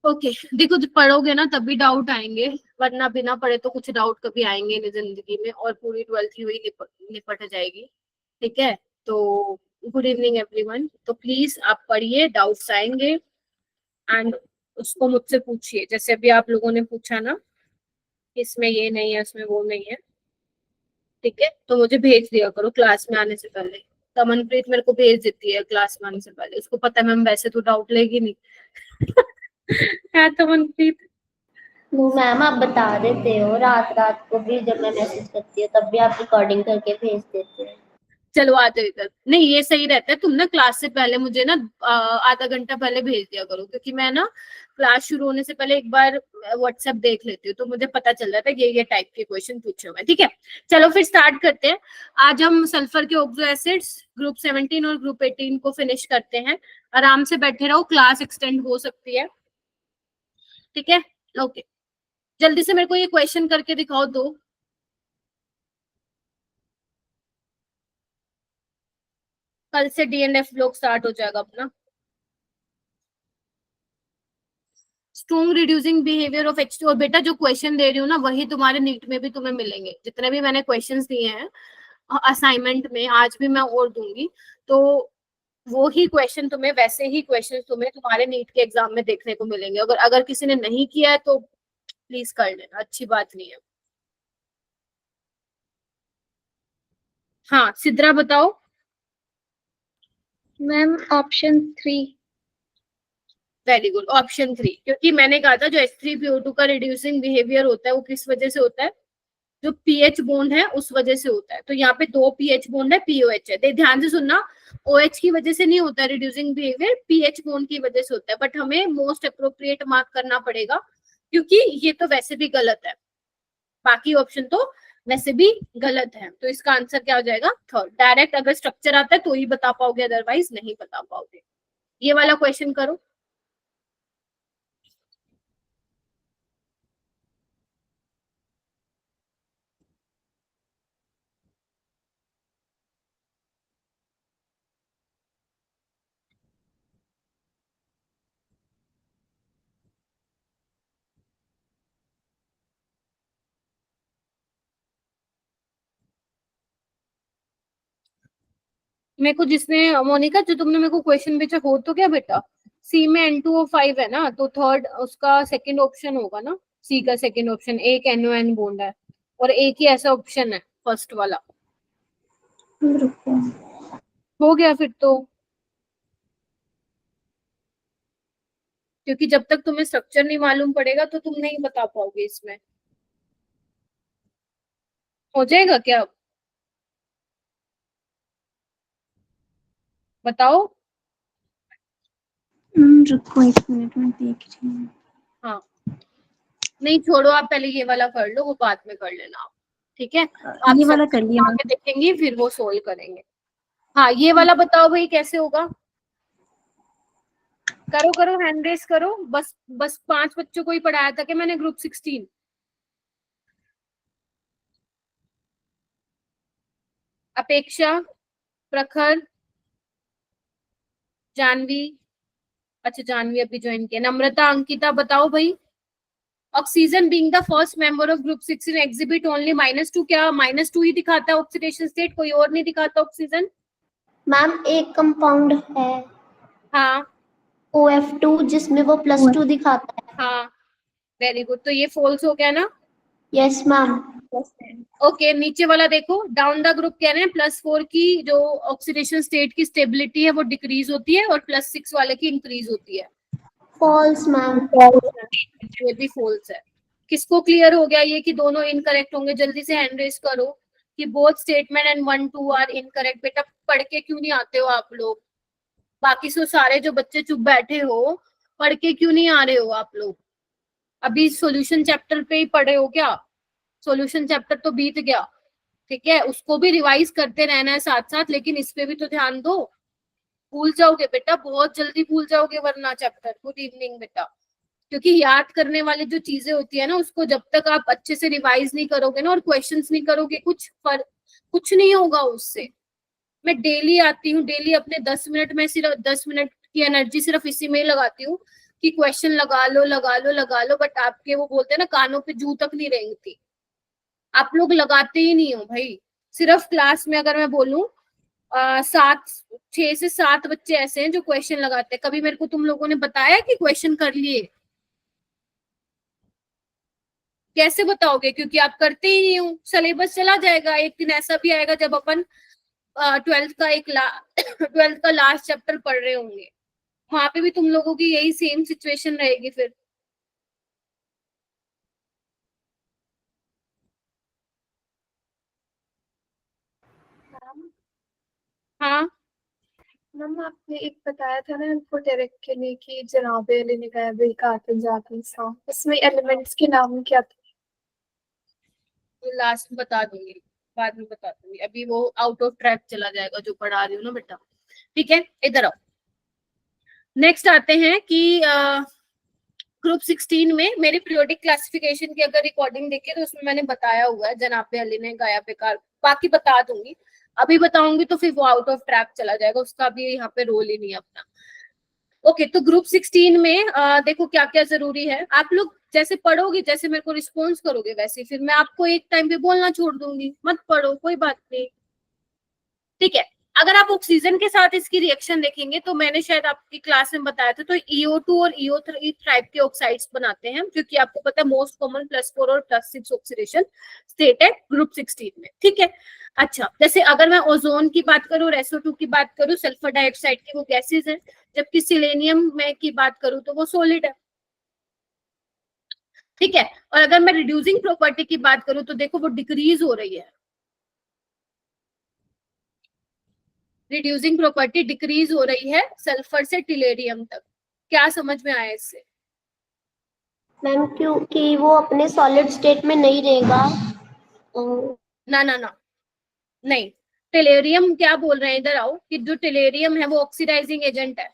Okay देखो, जब पढ़ोगे ना तभी डाउट आएंगे, वरना बिना पढ़े तो कुछ डाउट कभी आएंगे नहीं जिंदगी में, और पूरी 12th हुई निपट जाएगी। ठीक है, तो गुड इवनिंग एवरीवन। तो प्लीज आप पढ़िए, डाउट्स आएंगे एंड उसको मुझसे पूछिए, जैसे अभी आप लोगों ने पूछा ना, इसमें ये नहीं है, इसमें वो नहीं है। ठीक है, तो मुझे भेज दिया करो क्लास में आने से पहले। तमनप्रीत मेरे को भेज देती है क्लास में आने से पहले, उसको पता है मैम वैसे तो डाउट लेगी नहीं। है तमनप्रीत? वो मैम आप बता देते हो, रात रात को भी जब मैं मैसेज करती हूँ तब भी आप रिकॉर्डिंग करके भेज देते हो। चलो आ जाओ इधर। नहीं ये सही रहता है, तुम ना क्लास से पहले मुझे ना आधा घंटा पहले भेज दिया करो, क्योंकि मैं ना क्लास शुरू होने से पहले एक बार व्हाट्सएप देख लेती हूँ, तो मुझे पता चल जाता है ये टाइप के क्वेश्चन पूछे हुए हैं। ठीक है, चलो फिर स्टार्ट करते हैं। आज हम सल्फर के ऑक्सो एसिड्स ग्रुप 17 और ग्रुप 18 को फिनिश करते हैं। आराम से बैठे रहो, क्लास एक्सटेंड हो सकती है। ठीक है, ओके। जल्दी से मेरे को ये क्वेश्चन करके दिखाओ दो। कल से DNF ब्लॉक स्टार्ट हो जाएगा अपना। Strong reducing behaviour of H2। और बेटा जो क्वेश्चन दे रही हूँ ना, वही तुम्हारे नीट में भी तुम्हें मिलेंगे, जितने भी मैंने क्वेश्चंस दिए हैं असाइनमेंट में, आज भी मैं और दूंगी। तो वो ही क्वेश्चन तुम्हें, वैसे ही क्वेश्चन तुम्हें तुम्हारे नीट के एग्जाम में देखने को मिलेंगे। अगर अगर किसी ने नहीं किया है तो प्लीज कर लेना, अच्छी बात नहीं है। हाँ सिद्रा बताओ। Ma'am option 3। Very good, option 3। क्योंकि मैंने कहा था जो H3PO2 का रिड्यूसिंग बिहेवियर होता है वो किस वजह से होता है, जो पीएच बॉन्ड है उस वजह से होता है। तो यहाँ पे 2 पीएच बॉन्ड है, पीओएच है। ध्यान से सुनना, ओएच की वजह से नहीं होता है रिड्यूसिंग बिहेवियर, पीएच बॉन्ड की वजह से होता है। बट हमें मोस्ट अप्रोप्रिएट मार्क करना पड़ेगा, क्योंकि ये तो वैसे भी गलत है, बाकी ऑप्शन तो वैसे भी गलत है। तो इसका आंसर क्या हो जाएगा, थर्ड। डायरेक्ट अगर स्ट्रक्चर आता है तो ही बता पाओगे, अदरवाइज नहीं बता पाओगे। ये वाला क्वेश्चन करो। मेरे को जिसने, मोनिका जो तुमने मेरे को क्वेश्चन भेजा, हो तो क्या बेटा, सी में N2O5 है ना, तो थर्ड उसका सेकंड ऑप्शन होगा ना। सी का सेकंड ऑप्शन, एक NON बॉन्ड है और एक ही ऐसा ऑप्शन है फर्स्ट वाला। हो गया फिर तो, क्योंकि जब तक तुम्हें स्ट्रक्चर नहीं मालूम पड़ेगा तो तुम नहीं बता पाओगे इसमें। हो जाएगा क्या, बताओ। रुको 1 मिनट में देख रही हूँ। हाँ नहीं छोड़ो, आप पहले ये वाला कर लो, वो बाद में कर लेना आप। ठीक है, आप ये सब वाला कर लिया आगे देखेंगे फिर वो सोल्व करेंगे। हाँ ये वाला बताओ भाई कैसे होगा। करो करो, हैंड रेस करो। बस बस 5 बच्चों को ही पढ़ाया था कि मैंने ग्रुप 16। अपेक्षा, प्रखर, जानवी। अच्छा जानवी अभी ज्वाइन किया। नम्रता, अंकिता बताओ भाई। Oxygen being the first member of group 16 exhibit only -2। क्या -2 ही दिखाता है ऑक्सीडेशन स्टेट, कोई और नहीं दिखाता ऑक्सीजन? मैम एक कंपाउंड है हाँ OF2 जिसमें वो +2 दिखाता है। हाँ वेरी गुड, तो ये फॉल्स हो गया ना। Yes ma'am. ओके नीचे वाला देखो, डाउन द ग्रुप कह रहे हैं +4 की जो ऑक्सीडेशन स्टेट की स्टेबिलिटी है वो डिक्रीज होती है, और +6 वाले की इंक्रीज होती है। False ma'am. ये भी फॉल्स है। किसको क्लियर हो गया ये कि दोनों इनकरेक्ट होंगे? जल्दी से हैंड रेस करो कि both statement and 1 2 are incorrect. बेटा पढ़ के क्यों नहीं आते हो आप लोग? बाकी सो सारे जो बच्चे चुप बैठे हो, पढ़ के क्यों नहीं आ रहे हो आप लोग? अभी सॉल्यूशन चैप्टर पे ही पढ़े हो क्या? सॉल्यूशन चैप्टर तो बीत गया। ठीक है, उसको भी रिवाइज करते रहना है साथ साथ, लेकिन इस पे भी तो ध्यान दो। भूल जाओगे बेटा, बहुत जल्दी भूल जाओगे वरना चैप्टर। गुड इवनिंग बेटा। क्योंकि याद करने वाली जो चीजें होती है ना, उसको जब तक आप अच्छे से रिवाइज नहीं करोगे ना और क्वेश्चंस नहीं करोगे, कुछ नहीं होगा उससे। मैं डेली आती हूँ, डेली अपने 10 मिनट में, सिर्फ 10 मिनट की एनर्जी सिर्फ इसी में लगाती हूँ कि क्वेश्चन लगा लो लगा लो लगा लो, बट आपके वो बोलते हैं ना कानों पे जू तक नहीं रेंगती। आप लोग लगाते ही नहीं हो भाई। सिर्फ क्लास में अगर मैं बोलूं 6 से 7 बच्चे ऐसे हैं जो क्वेश्चन लगाते हैं। कभी मेरे को तुम लोगों ने बताया कि क्वेश्चन कर लिए? कैसे बताओगे? क्योंकि आप करते ही नहीं हो। सिलेबस चला जाएगा, एक दिन ऐसा भी आएगा जब अपन 12th का 12th का लास्ट चैप्टर पढ़ रहे होंगे, वहां पे भी तुम लोगों की यही सेम सिचुएशन रहेगी फिर। हाँ मैम आपने एक बताया था ना इनको डायरेक्ट के लिए कि जनाबे लेने गए बेकातन जातन सा, उसमें एलिमेंट्स के नाम क्या थे? तो लास्ट में बता दूंगी, बाद में बता दूंगी, अभी वो आउट ऑफ ट्रैक चला जाएगा जो पढ़ा रही हूँ ना बेटा। ठीक है, इधर आओ। नेक्स्ट आते हैं कि ग्रुप 16 में मेरी पीरियोडिक क्लासिफिकेशन की अगर रिकॉर्डिंग देखिए तो उसमें मैंने बताया हुआ है जनाबे अली ने गाया बेकार, बाकी बता दूंगी। अभी बताऊंगी तो फिर वो आउट ऑफ ट्रैक चला जाएगा, उसका भी यहाँ पे रोल ही नहीं है अपना। ओके, तो ग्रुप 16 में देखो क्या क्या जरूरी है। आप लोग जैसे पढ़ोगे, जैसे मेरे को रिस्पॉन्स करोगे, वैसे फिर मैं आपको एक टाइम पे बोलना छोड़ दूंगी, मत पढ़ो कोई बात नहीं। ठीक है, अगर आप ऑक्सीजन के साथ इसकी रिएक्शन देखेंगे तो मैंने शायद आपकी क्लास में बताया था, तो EO2 और EO3 टाइप के ऑक्साइड्स बनाते हैं, क्योंकि आपको पता है मोस्ट कॉमन +4 और +6 ऑक्सीडेशन स्टेट है ग्रुप 16 में। ठीक है, अच्छा, जैसे अगर मैं ओजोन की बात करूं, SO2 की बात करूं, सल्फर डाइऑक्साइड की वो गैसेज है, जबकि सिलेनियम में की बात करूं तो वो सॉलिड है। ठीक है, और अगर मैं रिड्यूसिंग प्रॉपर्टी की बात करूं तो देखो वो डिक्रीज हो रही है, रिड्यूसिंग प्रॉपर्टी डिक्रीज हो रही है सल्फर से टिलेरियम तक। क्या समझ में आया इससे? मैम क्योंकि वो अपने सॉलिड स्टेट में नहीं रहेगा। ना ना ना, नहीं, टिलेरियम क्या बोल रहे हैं, इधर आओ, कि जो टिलेरियम है वो ऑक्सीडाइजिंग एजेंट है।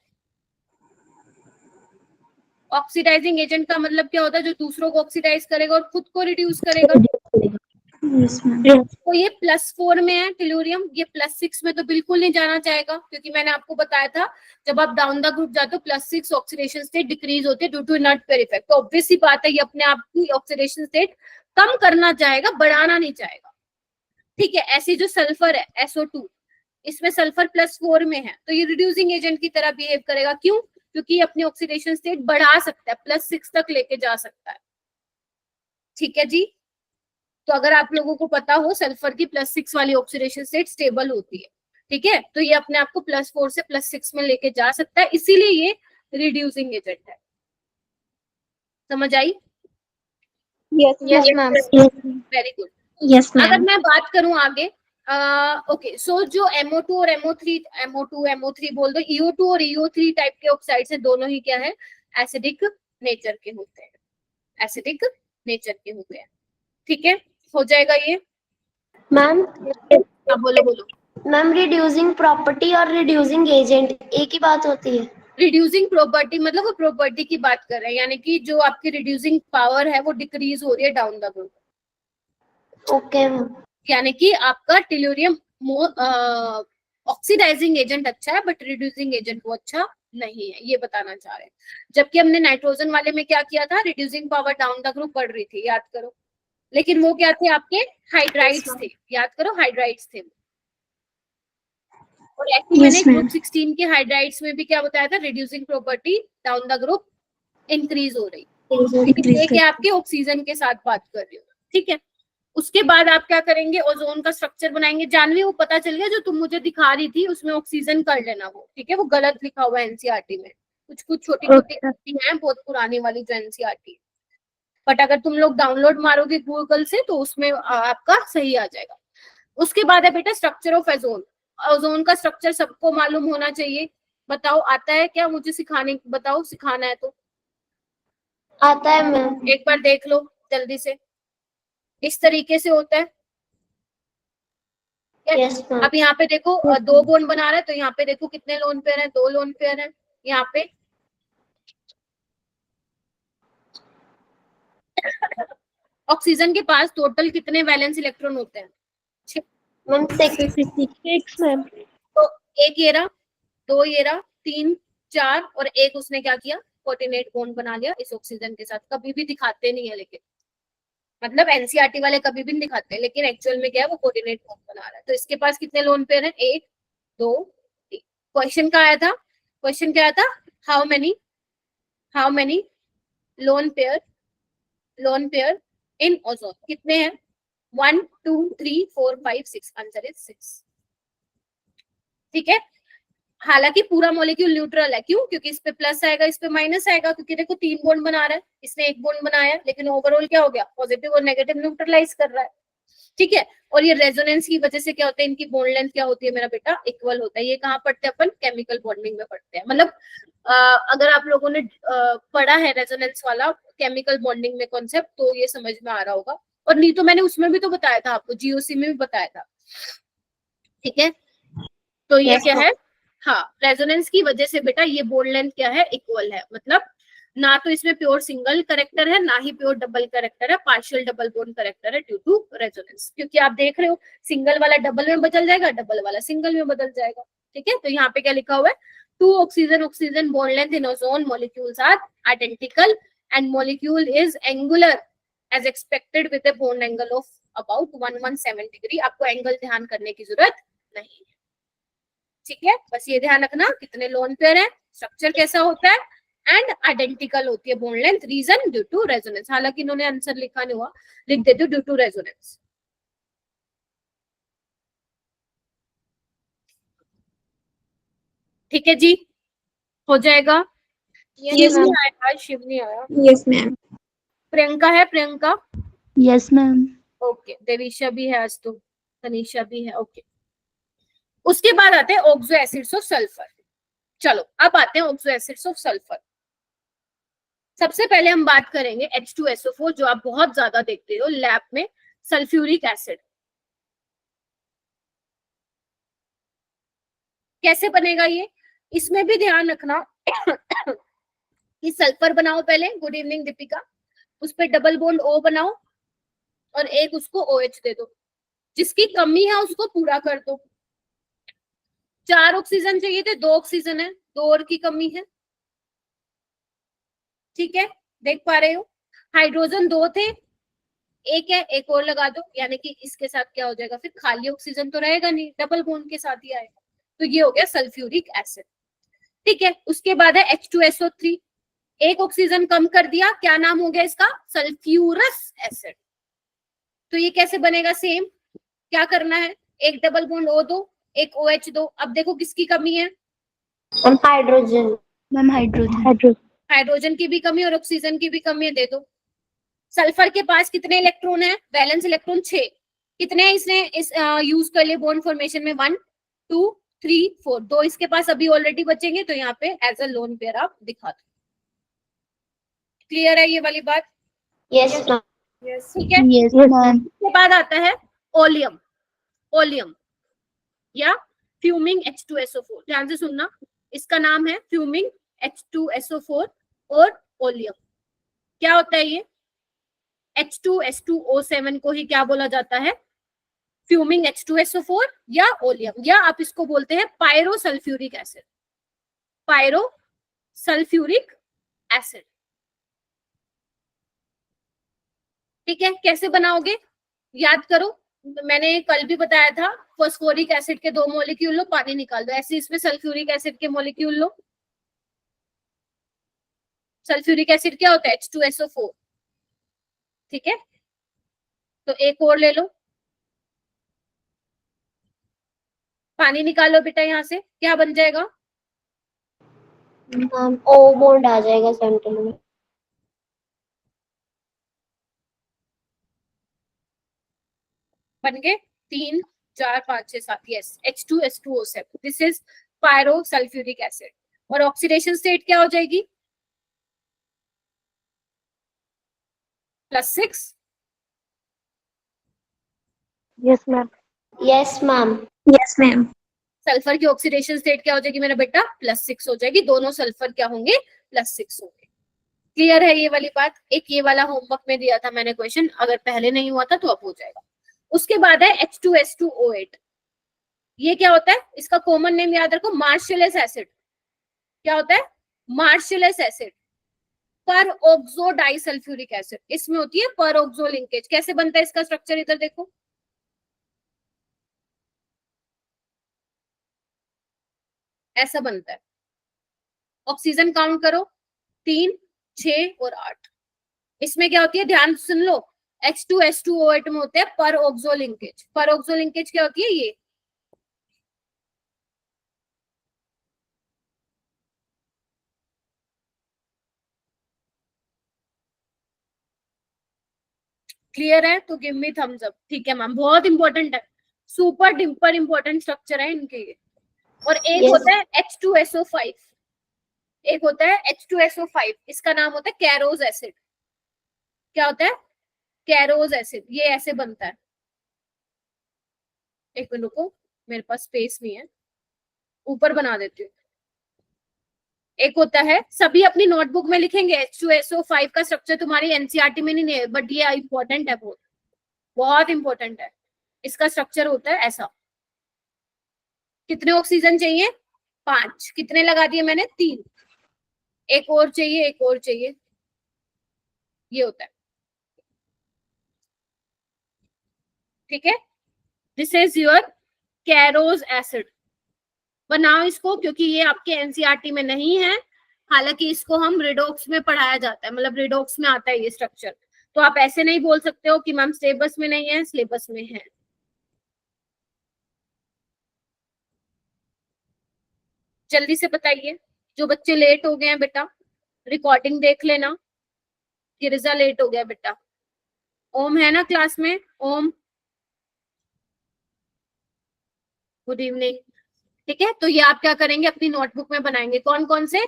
ऑक्सीडाइजिंग एजेंट का मतलब क्या होता है? जो दूसरों को ऑक्सीडाइज करेगा और खुद को रिड्यूस करेगा। Yes, ma'am. तो ये +4 में है टिलूरियम, ये +6 में तो बिल्कुल नहीं जाना चाहेगा, क्योंकि मैंने आपको बताया था जब आप डाउन द ग्रुप जाते हो +6 ऑक्सीडेशन स्टेट डिक्रीज होती है due to inert pair effect. तो ऑब्वियस सी बात है ये अपने आप की ऑक्सीडेशन स्टेट कम करना चाहेगा, बढ़ाना नहीं चाहेगा। ठीक है, ऐसी जो सल्फर है SO2, इसमें सल्फर +4 में है, तो ये रिड्यूसिंग एजेंट की तरह बिहेव करेगा। क्यों? क्योंकि ये अपनी ऑक्सीडेशन स्टेट बढ़ा सकता है, +6 तक लेके जा सकता है। ठीक है जी, तो अगर आप लोगों को पता हो सल्फर की +6 वाली ऑक्सीडेशन स्टेट स्टेबल होती है। ठीक है, तो ये अपने आप को +4 से +6 में लेके जा सकता है, इसीलिए ये रिड्यूसिंग एजेंट है। समझ आई? Yes, ma'am. Very good. Yes, अगर ma'am. मैं बात करूं आगे, ओके, सो जो MO2 और MO3 बोल दो, EO2 और EO3 टाइप के ऑक्साइड्स हैं, दोनों ही क्या है? एसिडिक नेचर के होते हैं, एसिडिक नेचर के होते हैं। ठीक है, हो जाएगा ये। मैम बोलो बोलो। मैम रिड्यूसिंग प्रॉपर्टी और रिड्यूसिंग एजेंट एक ही बात होती है? रिड्यूसिंग प्रॉपर्टी मतलब वो प्रॉपर्टी की बात कर रहे हैं, यानी कि जो आपकी रिड्यूसिंग पावर है वो डिक्रीज हो रही है down the group. Okay ma'am. यानी कि आपका टिलूरियम ऑक्सीडाइजिंग एजेंट अच्छा है, बट रिड्यूसिंग एजेंट वो अच्छा नहीं है, ये बताना चाह रहे हैं। जबकि हमने नाइट्रोजन वाले में क्या किया था? Reducing power down the group बढ़ रही थी, याद करो, लेकिन वो क्या थे? आपके हाइड्राइड्स थे, याद करो, हाइड्राइड्स थे। और ऐसे Yes, मैंने ग्रुप ma'am. 16 के हाइड्राइड्स में भी क्या बताया था? Reducing property down the group increase हो रही, लेकिन ये क्या आपके ऑक्सीजन के साथ बात कर रही हो। ठीक है, उसके बाद आप क्या करेंगे? ओजोन का स्ट्रक्चर बनाएंगे। जानवी, वो पता चल गया जो तुम मुझे दिखा रही थी, उसमें ऑक्सीजन कर लेना वो, ठीक है? वो गलत लिखा हुआ है NCERT में, कुछ कुछ छोटी छोटी गलती है बहुत पुरानी वाली जो NCERT, बट अगर तुम लोग डाउनलोड मारोगे गूगल से तो उसमें आपका सही आ जाएगा। उसके बाद है बेटा स्ट्रक्चर ऑफ ओजोन। ओजोन का स्ट्रक्चर सबको मालूम होना चाहिए। बताओ, आता है क्या? मुझे सिखाने, बताओ, सिखाना है तो आता है मैम। एक बार देख लो जल्दी से। इस तरीके से होता है। Yes ma'am. अब यहाँ पे देखो 2 बॉन्ड बना रहा है, तो यहाँ पे देखो कितने लोन पेयर है? 2 लोन पेयर है। यहाँ पे ऑक्सीजन के पास टोटल कितने वैलेंस इलेक्ट्रॉन होते हैं? 6। मैम 6 तो 1 ये रहा, 2 ये रहा, 3 4 और 1 उसने क्या किया? कोऑर्डिनेट बॉन्ड बना लिया इस ऑक्सीजन के साथ, कभी भी दिखाते नहीं है, लेकिन मतलब एनसीईआरटी वाले कभी भी नहीं दिखाते, लेकिन एक्चुअल में क्या है वो कोऑर्डिनेट बॉन्ड बना रहा है। तो इसके पास कितने लोन पेयर हैं, 1 2 3। क्वेश्चन क्या आया था, क्वेश्चन क्या आया था, how many lone pair in ozone, कितने हैं, 1 2 3 4 5 6, आंसर इज 6। ठीक है, हालांकि पूरा मॉलिक्यूल न्यूट्रल है, क्यों, क्योंकि इस पे प्लस आएगा इस पे माइनस आएगा, क्योंकि देखो 3 बॉन्ड बना रहा है, इसने 1 बॉन्ड बनाया है, लेकिन ओवरऑल क्या हो गया, पॉजिटिव और नेगेटिव न्यूट्रलाइज कर रहा है। ठीक है, और ये रेजोनेंस की वजह से क्या होता है, इनकी बॉन्ड लेंथ क्या होती है मेरा बेटा, इक्वल होता है। ये कहाँ पढ़ते हैं अपन, केमिकल बॉन्डिंग में पढ़ते हैं। मतलब अगर आप लोगों ने पढ़ा है रेजोनेंस वाला केमिकल बॉन्डिंग में कॉन्सेप्ट, तो ये समझ में आ रहा होगा। और नहीं तो मैंने उसमें भी तो बताया था आपको, जीओसी में भी बताया था। ठीक है, तो ये क्या है, हाँ, रेजोनेंस की वजह से बेटा ये बॉन्ड लेंथ क्या है, इक्वल है। मतलब ना तो इसमें प्योर सिंगल करेक्टर है, ना ही प्योर डबल करेक्टर है, पार्शियल डबल बॉन्ड करेक्टर है ड्यू टू रेजोनेंस। क्योंकि आप देख रहे हो सिंगल वाला डबल में बदल जाएगा, डबल वाला सिंगल में बदल जाएगा। ठीक है, तो यहाँ पे क्या लिखा हुआ है, 2 oxygen bond length in ozone molecules are identical and molecule is angular as expected with a bond angle of about 117 degree. आपको एंगल ध्यान करने की जरूरत नहीं है। ठीक है, बस ये ध्यान रखना कितने लोन पेयर है, स्ट्रक्चर कैसा होता है, एंड आइडेंटिकल होती है bond length, reason due to resonance. हालांकि इन्होंने आंसर लिखा नहीं हुआ, लिख देते ड्यू टू रेजोनेंस। ठीक है जी, हो जाएगा। Yes, शिव नहीं ma'am. आया, शिव नहीं आया। Yes, ma'am. प्रियंका है, प्रियंका, Yes, ma'am. ओके। देवीशा भी है आज तो, तनीषा भी है, ओके। उसके बाद आते हैं ऑक्सो एसिड्स ऑफ सल्फर। चलो अब आते हैं ऑक्सो एसिड्स ऑफ सल्फर। सबसे पहले हम बात करेंगे H2SO4, जो आप बहुत ज्यादा देखते हो लैब में, सल्फ्यूरिक एसिड। कैसे बनेगा ये, इसमें भी ध्यान रखना कि सल्फर बनाओ पहले, गुड इवनिंग दीपिका, उस पर डबल बॉन्ड O बनाओ और एक उसको OH दे दो, जिसकी कमी है उसको पूरा कर दो। 4 ऑक्सीजन चाहिए थे, 2 ऑक्सीजन है, 2 और की कमी है। ठीक है, देख पा रहे हो, हाइड्रोजन 2 थे, एक है, एक और लगा दो, यानी कि इसके साथ क्या हो जाएगा, फिर खाली ऑक्सीजन तो रहेगा नहीं, डबल बॉन्ड के साथ ही आएगा। तो ये हो गया सल्फ्यूरिक एसिड। ठीक है, उसके बाद है H2SO3, एक ऑक्सीजन कम कर दिया, क्या नाम हो गया इसका, सल्फ्यूरस एसिड। तो ये कैसे बनेगा, सेम, क्या करना है, एक डबल बॉन्ड O दो, एक OH दो। अब देखो किसकी कमी है, हाइड्रोजन। Ma'am, hydrogen. हाइड्रोजन की भी कमी और ऑक्सीजन की भी कमी है, दे दो। सल्फर के पास कितने इलेक्ट्रॉन है, वैलेंस इलेक्ट्रॉन 6, कितने इसने इस यूज कर लिए बॉन्ड फॉर्मेशन में, 1 2 3 4, 2 इसके पास अभी ऑलरेडी बचेंगे, तो यहाँ पे एज अ लोन पेयर आप दिखा दो। क्लियर है ये वाली बात, यस Yes. ठीक है। Yes, ma'am. उसके बाद आता है ओलियम, ओलियम या फ्यूमिंग H2SO4, ध्यान से सुनना, इसका नाम है फ्यूमिंग H2SO4 और ओलियम। क्या होता है ये, H2S2O7 को ही क्या बोला जाता है, फ्यूमिंग H2SO4 या ओलियम, या आप इसको बोलते हैं पायरोसल्फ्यूरिक एसिड, पायरोसल्फ्यूरिक एसिड। ठीक है, कैसे बनाओगे, याद करो, मैंने कल भी बताया था, फॉस्फोरिक एसिड के 2 मॉलिक्यूल लो, पानी निकाल दो, ऐसे इसमें सल्फ्यूरिक एसिड के मॉलिक्यूल लो। सल्फ्यूरिक एसिड क्या होता है, H2SO4। ठीक है, तो एक और ले लो, पानी निकालो बेटा, यहां से क्या बन जाएगा, ओ बॉन्ड आ जाएगा सेंटर में। बन गए 3 4 5 6 7, yes, H2S2O7, this is pyrosulphuric acid. और ऑक्सीडेशन स्टेट क्या हो जाएगी, +6। Yes, ma'am. Yes ma'am. Yes, ma'am. Sulphur की ऑक्सीडेशन स्टेट क्या हो जाएगी मेरा बेटा, +6 हो जाएगी, दोनों सल्फर क्या होंगे, +6 होंगे। क्लियर है ये वाली बात, एक ये वाला होमवर्क में दिया था मैंने क्वेश्चन, अगर पहले नहीं हुआ था तो अब हो जाएगा। उसके बाद है H2S2O8, ये क्या होता है, इसका कॉमन नेम याद रखो, मार्शलेस एसिड। क्या होता है, मार्शलेस एसिड। पर ऑक्सो डाइसल्फ्यूरिक एसिड, इसमें होती है पर ऑक्सो लिंकेज। कैसे बनता है इसका स्ट्रक्चर, इधर देखो, ऐसा बनता है। ऑक्सीजन काउंट करो, 3, 6 और 8। इसमें क्या होती है, ध्यान सुन लो, H2H2OH में होते हैं पर ऑक्सो लिंकेज। पर ऑक्सो लिंकेज क्या होती है, ये क्लियर है तो गिव मी थम्स अप। ठीक है मैम, बहुत इंपॉर्टेंट है, सुपर डिपर इंपॉर्टेंट स्ट्रक्चर है इनके ये। और एक Yes. होता है H2SO5, एक होता है H2SO5, इसका नाम होता है कैरोज एसिड। क्या होता है, कैरोज एसिड, ये ऐसे बनता है। एक मिनट रुको, मेरे पास स्पेस नहीं है, ऊपर बना देती हूँ। एक होता है, सभी अपनी नोटबुक में लिखेंगे, H2SO5 का स्ट्रक्चर तुम्हारी एनसीईआरटी में नहीं है, बट ये इंपॉर्टेंट है, बहुत बहुत इंपॉर्टेंट है। इसका स्ट्रक्चर होता है ऐसा। कितने ऑक्सीजन चाहिए, 5, कितने लगा दिए मैंने, 3, एक और चाहिए, एक और चाहिए, ये होता है। ठीक है, दिस इज योर कैरोज एसिड। बनाओ इसको, क्योंकि ये आपके एनसीईआरटी में नहीं है, हालांकि इसको हम रिडॉक्स में पढ़ाया जाता है, मतलब रिडॉक्स में आता है ये स्ट्रक्चर। तो आप ऐसे नहीं बोल सकते हो कि मैम सिलेबस में नहीं है, सिलेबस में है। जल्दी से बताइए, जो बच्चे लेट हो गए हैं बेटा, रिकॉर्डिंग देख लेना। ये रिजा लेट हो गया बेटा। ओम है ना क्लास में, ओम, गुड इवनिंग। ठीक है, तो ये आप क्या करेंगे, अपनी नोटबुक में बनाएंगे। कौन कौन से,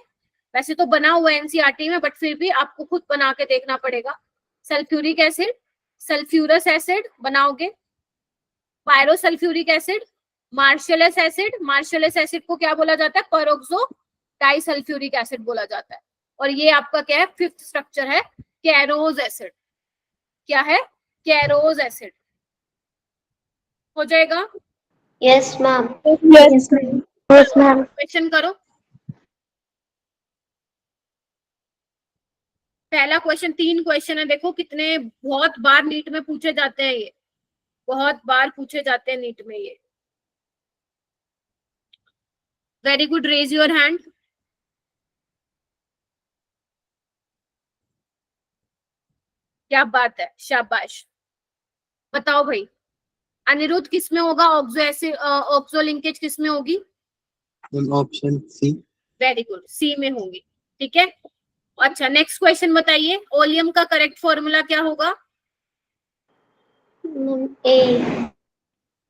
वैसे तो बना हुआ है एनसीईआरटी में, बट फिर भी आपको खुद बना के देखना पड़ेगा। सल्फ्यूरिक एसिड, सल्फ्यूरस एसिड बनाओगे, पायरोसल्फ्यूरिक एसिड, मार्शलेस एसिड, मार्शलेस एसिड को क्या बोला जाता है, परऑक्सो डाइसल्फ्यूरिक एसिड बोला जाता है। और ये आपका क्या है, 5th स्ट्रक्चर है, कैरोज एसिड। क्या है, कैरोज एसिड। हो जाएगा, Yes, ma'am. Yes, ma'am. Yes, ma'am. Question करो। पहला क्वेश्चन, 3 क्वेश्चन है, देखो कितने बहुत बार नीट में पूछे जाते हैं, ये बहुत बार पूछे जाते हैं नीट में ये। Very good, raise your hand. क्या बात है, शाबाश। बताओ भाई, अनिरुद्ध किसमें होगा, ऑक्सो एसिड, ऑक्सो लिंकेज किसमें होगी, ऑप्शन सी। वेरी गुड, सी में होगी। ठीक है, अच्छा नेक्स्ट क्वेश्चन बताइए, ओलियम का करेक्ट फॉर्मूला क्या होगा, A.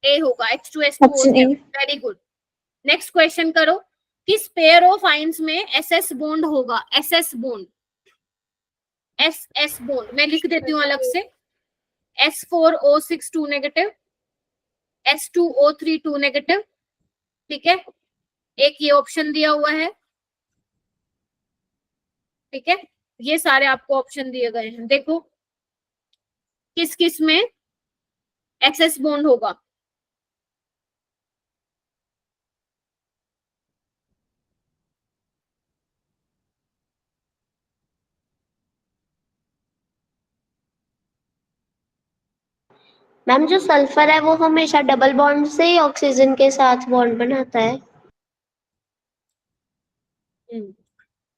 ए होगा, H2SO4। Very good, next question करो, किस पेयर ऑफ आइंस में एसएस बॉन्ड होगा, एसएस बॉन्ड, एसएस बॉन्ड मैं लिख देती हूँ अलग से, S4O6 2 नेगेटिव, S2O3 2 नेगेटिव। ठीक है, एक ये ऑप्शन दिया हुआ है। ठीक है, ये सारे आपको ऑप्शन दिए गए हैं, देखो किस किस में एसएस बॉन्ड होगा। मैम जो सल्फर है वो हमेशा डबल बॉन्ड से ही ऑक्सीजन के साथ बॉन्ड बनाता है।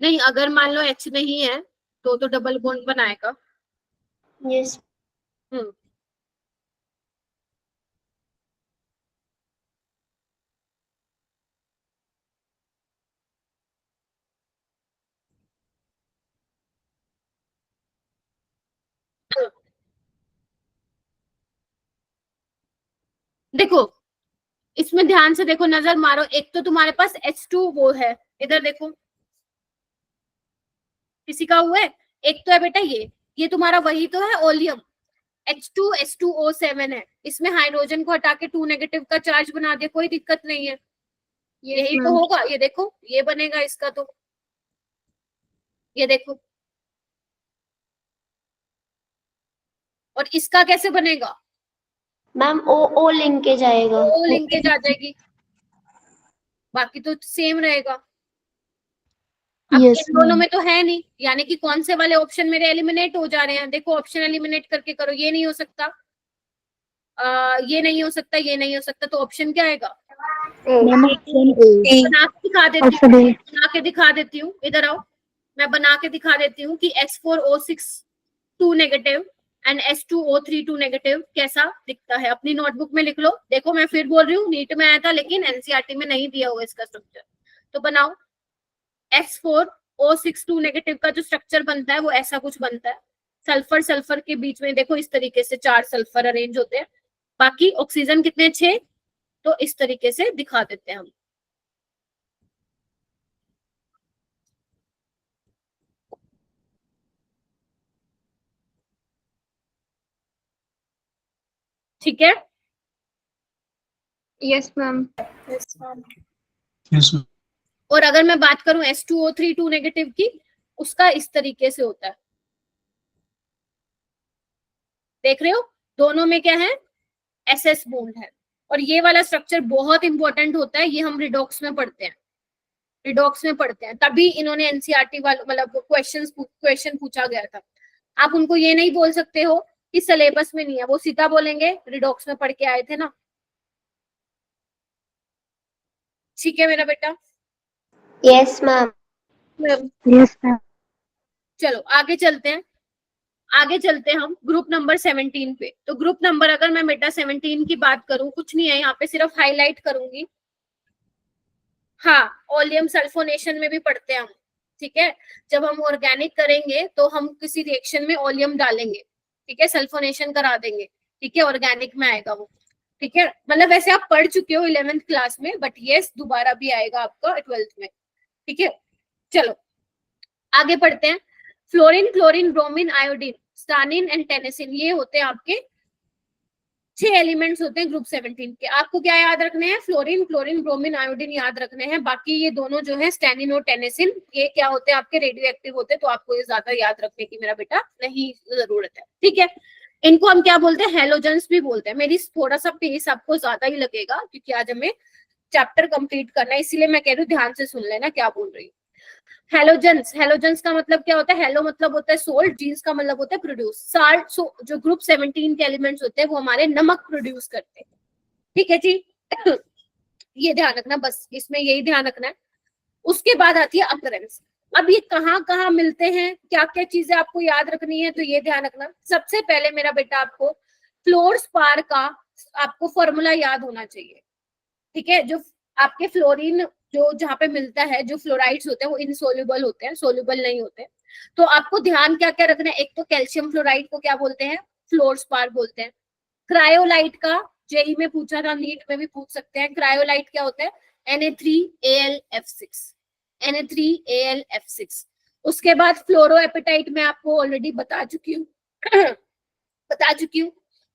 नहीं, अगर मान लो H नहीं है तो डबल बॉन्ड बनाएगा। यस। हम्म, देखो इसमें ध्यान से देखो, नजर मारो, एक तो तुम्हारे पास H2 वो है, इधर देखो किसी का हुआ है, एक तो है बेटा ये तुम्हारा वही तो है ओलियम, H2H2O7 है, इसमें हाइड्रोजन को हटा के 2 नेगेटिव का चार्ज बना दिया, कोई दिक्कत नहीं है, यही तो होगा। ये देखो ये बनेगा इसका, तो ये देखो, और इसका कैसे बनेगा, मैम ओ लिंकेज आएगा। ओ लिंकेज आ जाएगी, बाकी तो सेम रहेगा। अब Yes, इन दोनों ma'am. में तो है नहीं, यानी कि कौन से वाले ऑप्शन मेरे एलिमिनेट हो जा रहे हैं। देखो ऑप्शन एलिमिनेट करके करो, ये नहीं हो सकता, ये नहीं हो सकता, ये नहीं हो सकता, तो ऑप्शन क्या आएगा? Ma'am, option A. बना के दिखा देती Option हूँ, A. बना के दिखा देती हूँ, इधर आओ, मैं बना के दिखा देती हूँ कि S4O6 2 negative and S2O3 2 negative कैसा दिखता है। अपनी नोटबुक में लिख लो। देखो मैं फिर बोल रही हूँ, नीट में आया था लेकिन एनसीईआरटी में नहीं दिया हुआ इसका स्ट्रक्चर। तो बनाओ, S4O6 2 नेगेटिव का जो स्ट्रक्चर बनता है वो ऐसा कुछ बनता है। सल्फर सल्फर के बीच में देखो इस तरीके से 4 सल्फर अरेंज होते हैं, बाकी ऑक्सीजन कितने 6, तो इस तरीके से दिखा देते हैं हम। ठीक है, Yes, ma'am. Yes, ma'am. Yes, ma'am. और अगर मैं बात करूं S2O3 2 नेगेटिव की, उसका इस तरीके से होता है। देख रहे हो दोनों में क्या है, SS बॉन्ड है। और ये वाला स्ट्रक्चर बहुत इंपॉर्टेंट होता है, ये हम रिडॉक्स में पढ़ते हैं, रिडॉक्स में पढ़ते हैं, तभी इन्होंने एनसीईआरटी वाले मतलब क्वेश्चन पूछा गया था। आप उनको ये नहीं बोल सकते हो कि सिलेबस में नहीं है, वो सीधा बोलेंगे रिडॉक्स में पढ़ के आए थे ना। ठीक है मेरा बेटा, Yes, ma'am. Ma'am. Yes, ma'am. चलो आगे चलते हैं, आगे चलते हैं हम ग्रुप नंबर 17 पे। तो ग्रुप नंबर अगर मैं बेटा 17 की बात करूं, कुछ नहीं है यहाँ पे, सिर्फ हाईलाइट करूंगी। हाँ, ओलियम सल्फोनेशन में भी पढ़ते हैं हम, ठीक है। जब हम ऑर्गेनिक करेंगे तो हम किसी रिएक्शन में ओलियम डालेंगे, ठीक है, सल्फोनेशन करा देंगे, ठीक है, ऑर्गेनिक में आएगा वो, ठीक है। मतलब वैसे आप पढ़ चुके हो 11th क्लास में, बट यस दोबारा भी आएगा आपका 12th में, ठीक है। चलो आगे पढ़ते हैं। Fluorine, chlorine, bromine, iodine, astatine and tennessine, ये होते हैं आपके 6 एलिमेंट्स होते हैं ग्रुप 17 के। आपको क्या याद रखने हैं? फ्लोरीन, क्लोरीन, ब्रोमीन, आयोडीन याद रखने हैं। बाकी ये दोनों जो है स्टैनिन और टेनेसिन, ये क्या होते हैं आपके रेडियो एक्टिव होते हैं, तो आपको ये ज्यादा याद रखने की मेरा बेटा नहीं जरूरत है, ठीक है। इनको हम क्या बोलते हैं? हेलोजेंस भी बोलते हैं। मेरी थोड़ा सा पेस आपको ज्यादा ही लगेगा क्योंकि आज हमें चैप्टर कंप्लीट करना है, इसीलिए मैं कह रही हूँ ध्यान से सुन लेना क्या बोल रही हूँ। हेलोजेंस, हेलोजेंस का मतलब क्या होता है? हेलो मतलब होता है सोल्ट, जीन्स का मतलब होता है प्रोड्यूस। साल्ट, जो ग्रुप 17 के एलिमेंट्स होते हैं वो हमारे नमक प्रोड्यूस करते हैं, ठीक है जी। ये ध्यान रखना, बस इसमें यही ध्यान रखना है। उसके बाद आती है अकरेंस। अब ये कहाँ कहाँ मिलते हैं, क्या क्या चीजें आपको याद रखनी है, तो ये ध्यान रखना। सबसे पहले मेरा बेटा आपको फ्लोरस्पार का आपको फॉर्मूला याद होना चाहिए, ठीक है। जो आपके फ्लोरीन जो जहाँ पे मिलता है, जो फ्लोराइड्स होते हैं वो इनसोल्यूबल होते हैं, सोल्यूबल नहीं होते। तो आपको ध्यान क्या क्या रखना है? एक तो कैल्शियम फ्लोराइड को क्या बोलते हैं? फ्लोरस्पार बोलते हैं। क्रायोलाइट का जेई में पूछा था, नीट में भी पूछ सकते हैं। क्रायोलाइट क्या होता है? Na3AlF6, Na3AlF6। उसके बाद फ्लोरोएपेटाइट में आपको ऑलरेडी बता चुकी हूँ बता चुकी हूँ।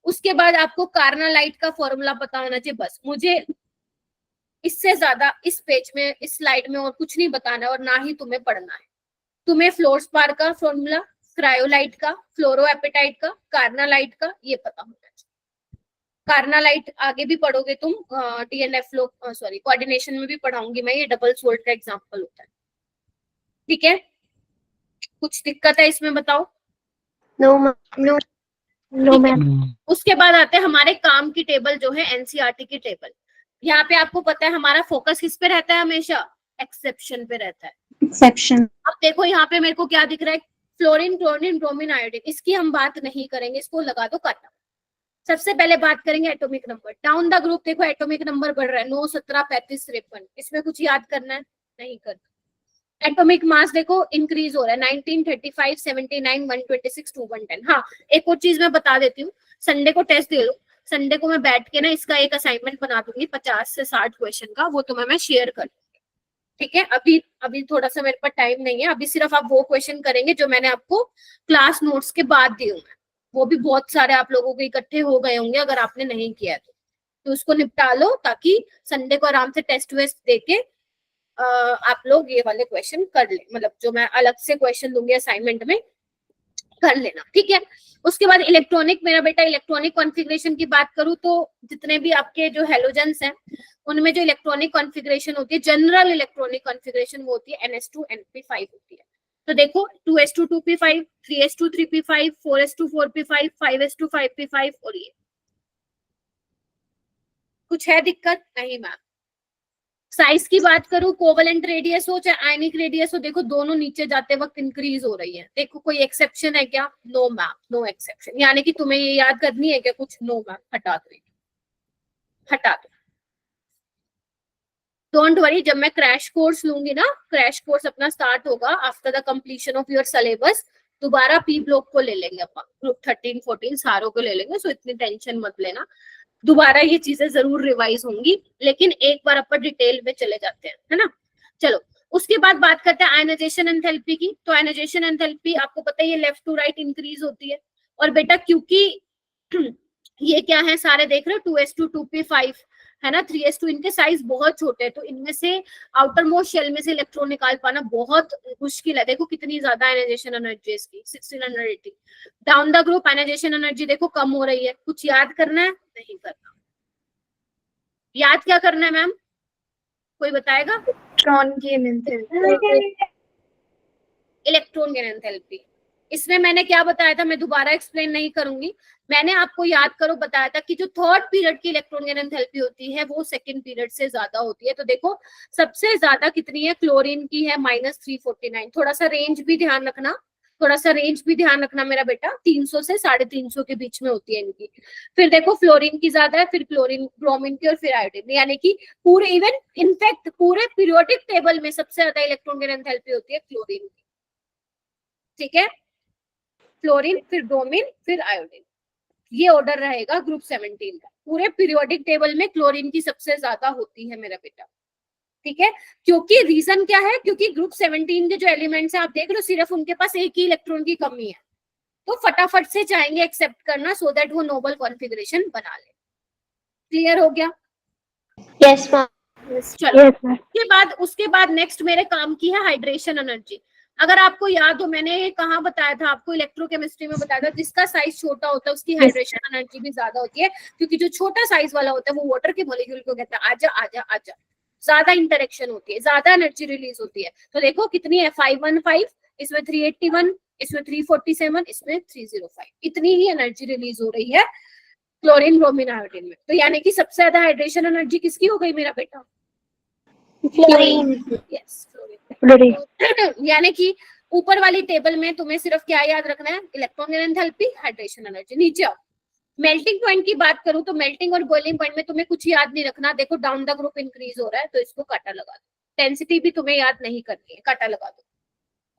उसके बाद आपको कार्नालाइट का फॉर्मूला पता होना चाहिए। बस मुझे इससे ज्यादा इस पेज में, इस स्लाइड में और कुछ नहीं बताना है और ना ही तुम्हें पढ़ना है। तुम्हें फ्लोरस्पार का फॉर्मूला, क्रायोलाइट का, फ्लोरोएपेटाइट का, कार्नालाइट का ये पता होना चाहिए। कार्नालाइट आगे भी पढ़ोगे तुम, डीएनएफ सॉरी कोऑर्डिनेशन में भी पढ़ाऊंगी मैं, ये डबल सोल्ट का एग्जांपल होता है, ठीक है। कुछ दिक्कत है इसमें बताओ? No, ma'am. No, ठीक है। ma'am. उसके बाद आते हैं हमारे काम की टेबल जो है एनसीईआरटी की टेबल। यहाँ पे आपको पता है हमारा फोकस किस पे रहता है? हमेशा एक्सेप्शन पे रहता है। Exception. अब देखो यहाँ पे मेरे को क्या दिख रहा है? फ्लोरीन, क्लोरीन, ब्रोमीन, आयोडीन, इसकी हम बात नहीं करेंगे, इसको लगा दो काटा। सबसे पहले बात करेंगे atomic number. Down the group देखो एटॉमिक नंबर बढ़ रहा है, 9, 17, 35, 53। इसमें कुछ याद करना है? नहीं करना। एटॉमिक मास देखो इंक्रीज हो रहा है, 19, 35, 79, 126, 210। हाँ, एक और चीज मैं बता देती हूँ, संडे को टेस्ट दे लो। संडे को मैं बैठ के ना इसका एक असाइनमेंट बना दूंगी 50 से 60 क्वेश्चन का, वो तुम्हें मैं शेयर कर, ठीक है। अभी थोड़ा सा मेरे पास टाइम नहीं है, अभी सिर्फ आप वो क्वेश्चन करेंगे जो मैंने आपको क्लास नोट्स के बाद दिए होंगे। वो भी बहुत सारे आप लोगों के इकट्ठे हो गए होंगे, अगर आपने नहीं किया है तो उसको निपटा लो, ताकि संडे को आराम से टेस्ट वेस्ट देके आप लोग ये वाले क्वेश्चन कर ले। मतलब जो मैं अलग से क्वेश्चन दूंगी असाइनमेंट में, कर लेना, ठीक है। उसके बाद इलेक्ट्रॉनिक, मेरा बेटा इलेक्ट्रॉनिक कॉन्फ़िगरेशन की बात करूं तो जितने भी आपके जो हेलोजेंस हैं उनमें जो इलेक्ट्रॉनिक कॉन्फ़िगरेशन होती है, जनरल इलेक्ट्रॉनिक कॉन्फ़िगरेशन वो होती है NH2NP5 होती है। तो देखो 2s2 2p5, 3s2 3p5, 4s2 4p5, 5s2 5p5 और ये कुछ है दिक्कत नहीं मैम। साइज की बात करूं, कोवलेंट रेडियस हो चाहे आयनिक रेडियस हो, देखो दोनों नीचे जाते वक्त इंक्रीज हो रही है। देखो कोई एक्सेप्शन है क्या? No ma'am, no exception. यानी कि तुम्हें ये याद करनी है क्या कुछ? नो मैम, हटा दो, हटा दो, डोंट वरी। जब मैं क्रैश कोर्स लूंगी ना, क्रैश कोर्स अपना स्टार्ट होगा after the completion of your syllabus, दोबारा पी ब्लॉक को ले लेंगे अपन, ग्रुप 13 14 सारों को ले लेंगे, सो इतनी टेंशन मत लेना। दोबारा ये चीजें जरूर रिवाइज होंगी, लेकिन एक बार अपन डिटेल में चले जाते हैं, है ना। चलो उसके बाद बात करते हैं आयनाइजेशन एंथैल्पी की। तो आयनाइजेशन एंथैल्पी आपको पता है ये लेफ्ट टू राइट इंक्रीज होती है। और बेटा क्योंकि ये क्या है, सारे देख रहे हो 2s2 2p5 है ना, 3s2, इनके साइज बहुत छोटे हैं, तो इनमें से आउटर मोस्ट शेल में से इलेक्ट्रॉन निकाल पाना बहुत मुश्किल है। देखो कितनी ज्यादा आयनाइजेशन एनर्जी है इसकी, 1680। Down the group ionisation energy देखो कम हो रही है। कुछ याद करना है? नहीं करना। याद क्या करना है मैम, कोई बताएगा? Electron gain enthalpy. Electron gain enthalpy. इसमें मैंने क्या बताया था, मैं दोबारा एक्सप्लेन नहीं करूंगी। मैंने आपको याद करो बताया था कि जो थर्ड पीरियड की इलेक्ट्रॉन गेन एंथैल्पी होती है वो सेकंड पीरियड से ज्यादा होती है। तो देखो सबसे ज्यादा कितनी है, क्लोरीन की है -349। थोड़ा सा रेंज भी ध्यान रखना, थोड़ा सा रेंज भी ध्यान रखना मेरा बेटा, 300 से 350 के बीच में होती है इनकी। फिर देखो फ्लोरीन की ज्यादा है, फिर क्लोरीन, ब्रोमीन की और फिर आयोडीन। यानी कि पूरे इवन इनफैक्ट पूरे पीरियोडिक टेबल में सबसे ज्यादा इलेक्ट्रॉन गेन एंथैल्पी होती है क्लोरीन की, ठीक है। फ्लोरीन, फिर ब्रोमीन, फिर आयोडीन, ये ऑर्डर रहेगा ग्रुप 17 का। पूरे पीरियोडिक टेबल में क्लोरीन की सबसे ज्यादा होती है मेरा बेटा, ठीक है। क्योंकि रीजन क्या है, क्योंकि ग्रुप 17 के जो एलिमेंट्स हैं आप देख लो, सिर्फ उनके पास एक ही इलेक्ट्रॉन की कमी है, तो फटाफट से चाहेंगे एक्सेप्ट करना सो दैट वो नोबल कॉन्फ़िगरेशन बना ले। क्लियर हो गया? Yes ma'am. चलो उसके बाद नेक्स्ट मेरे काम की है हाइड्रेशन एनर्जी। अगर आपको याद हो, मैंने ये कहाँ बताया था आपको, इलेक्ट्रोकेमिस्ट्री में बताया था, जिसका साइज छोटा होता है उसकी हाइड्रेशन एनर्जी भी ज्यादा होती है, क्योंकि जो छोटा साइज वाला होता है वो वाटर के मॉलिक्यूल को कहता है आजा आजा आजा, ज्यादा इंटरेक्शन होती है, ज्यादा एनर्जी रिलीज होती है। तो देखो कितनी है, 515, इसमें 381, इसमें 347, इसमें 305, इतनी ही एनर्जी रिलीज हो रही है क्लोरीन ब्रोमीन आयोडीन में। तो यानी कि सबसे ज्यादा हाइड्रेशन एनर्जी किसकी हो गई मेरा बेटा? फ्लोरीन। Yes, fluorine. यानी कि ऊपर वाली टेबल में तुम्हें सिर्फ क्या याद रखना है, electron gain enthalpy, hydration energy. नीचे आओ, मेल्टिंग पॉइंट की बात करूं तो मेल्टिंग और बॉइलिंग पॉइंट में तुम्हें कुछ याद नहीं रखना। देखो डाउन द ग्रुप इंक्रीज हो रहा है तो इसको काटा लगा दो, डेंसिटी भी तुम्हें याद नहीं करनी है, काटा लगा दो,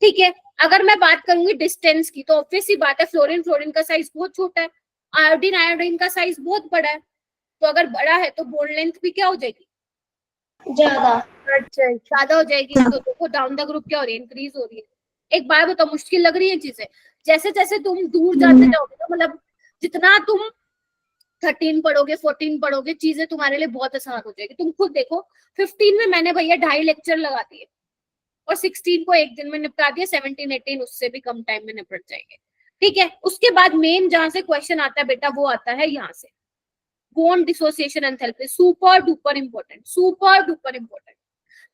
ठीक है। अगर मैं बात करूंगी डिस्टेंस की तो ऑब्वियस सी बात है, फ्लोरीन का साइज बहुत छोटा है, आयोडीन का साइज बहुत बड़ा है। तो अगर बड़ा है तो बॉन्ड लेंथ भी क्या हो जाएगी, ज्यादा हो जाएगी। तो देखो डाउन द ग्रुप क्या हो रही है, इंक्रीज हो रही है। एक बार बताओ, मुश्किल लग रही है चीजें? जैसे जैसे तुम दूर जाते जाओगे तो मतलब जितना तुम 13 पढ़ोगे 14 पढ़ोगे, चीजें तुम्हारे लिए बहुत आसान हो जाएगी। तुम खुद देखो 15 में मैंने भैया 2.5 लेक्चर लगा दिए और 16 को एक दिन में निपटा दिया, 17 18 उससे भी कम टाइम में निपट जाएंगे, ठीक है। उसके बाद मेन जहां से क्वेश्चन आता है बेटा वो आता है यहाँ से, bond dissociation enthalpy. Super duper important, super duper important.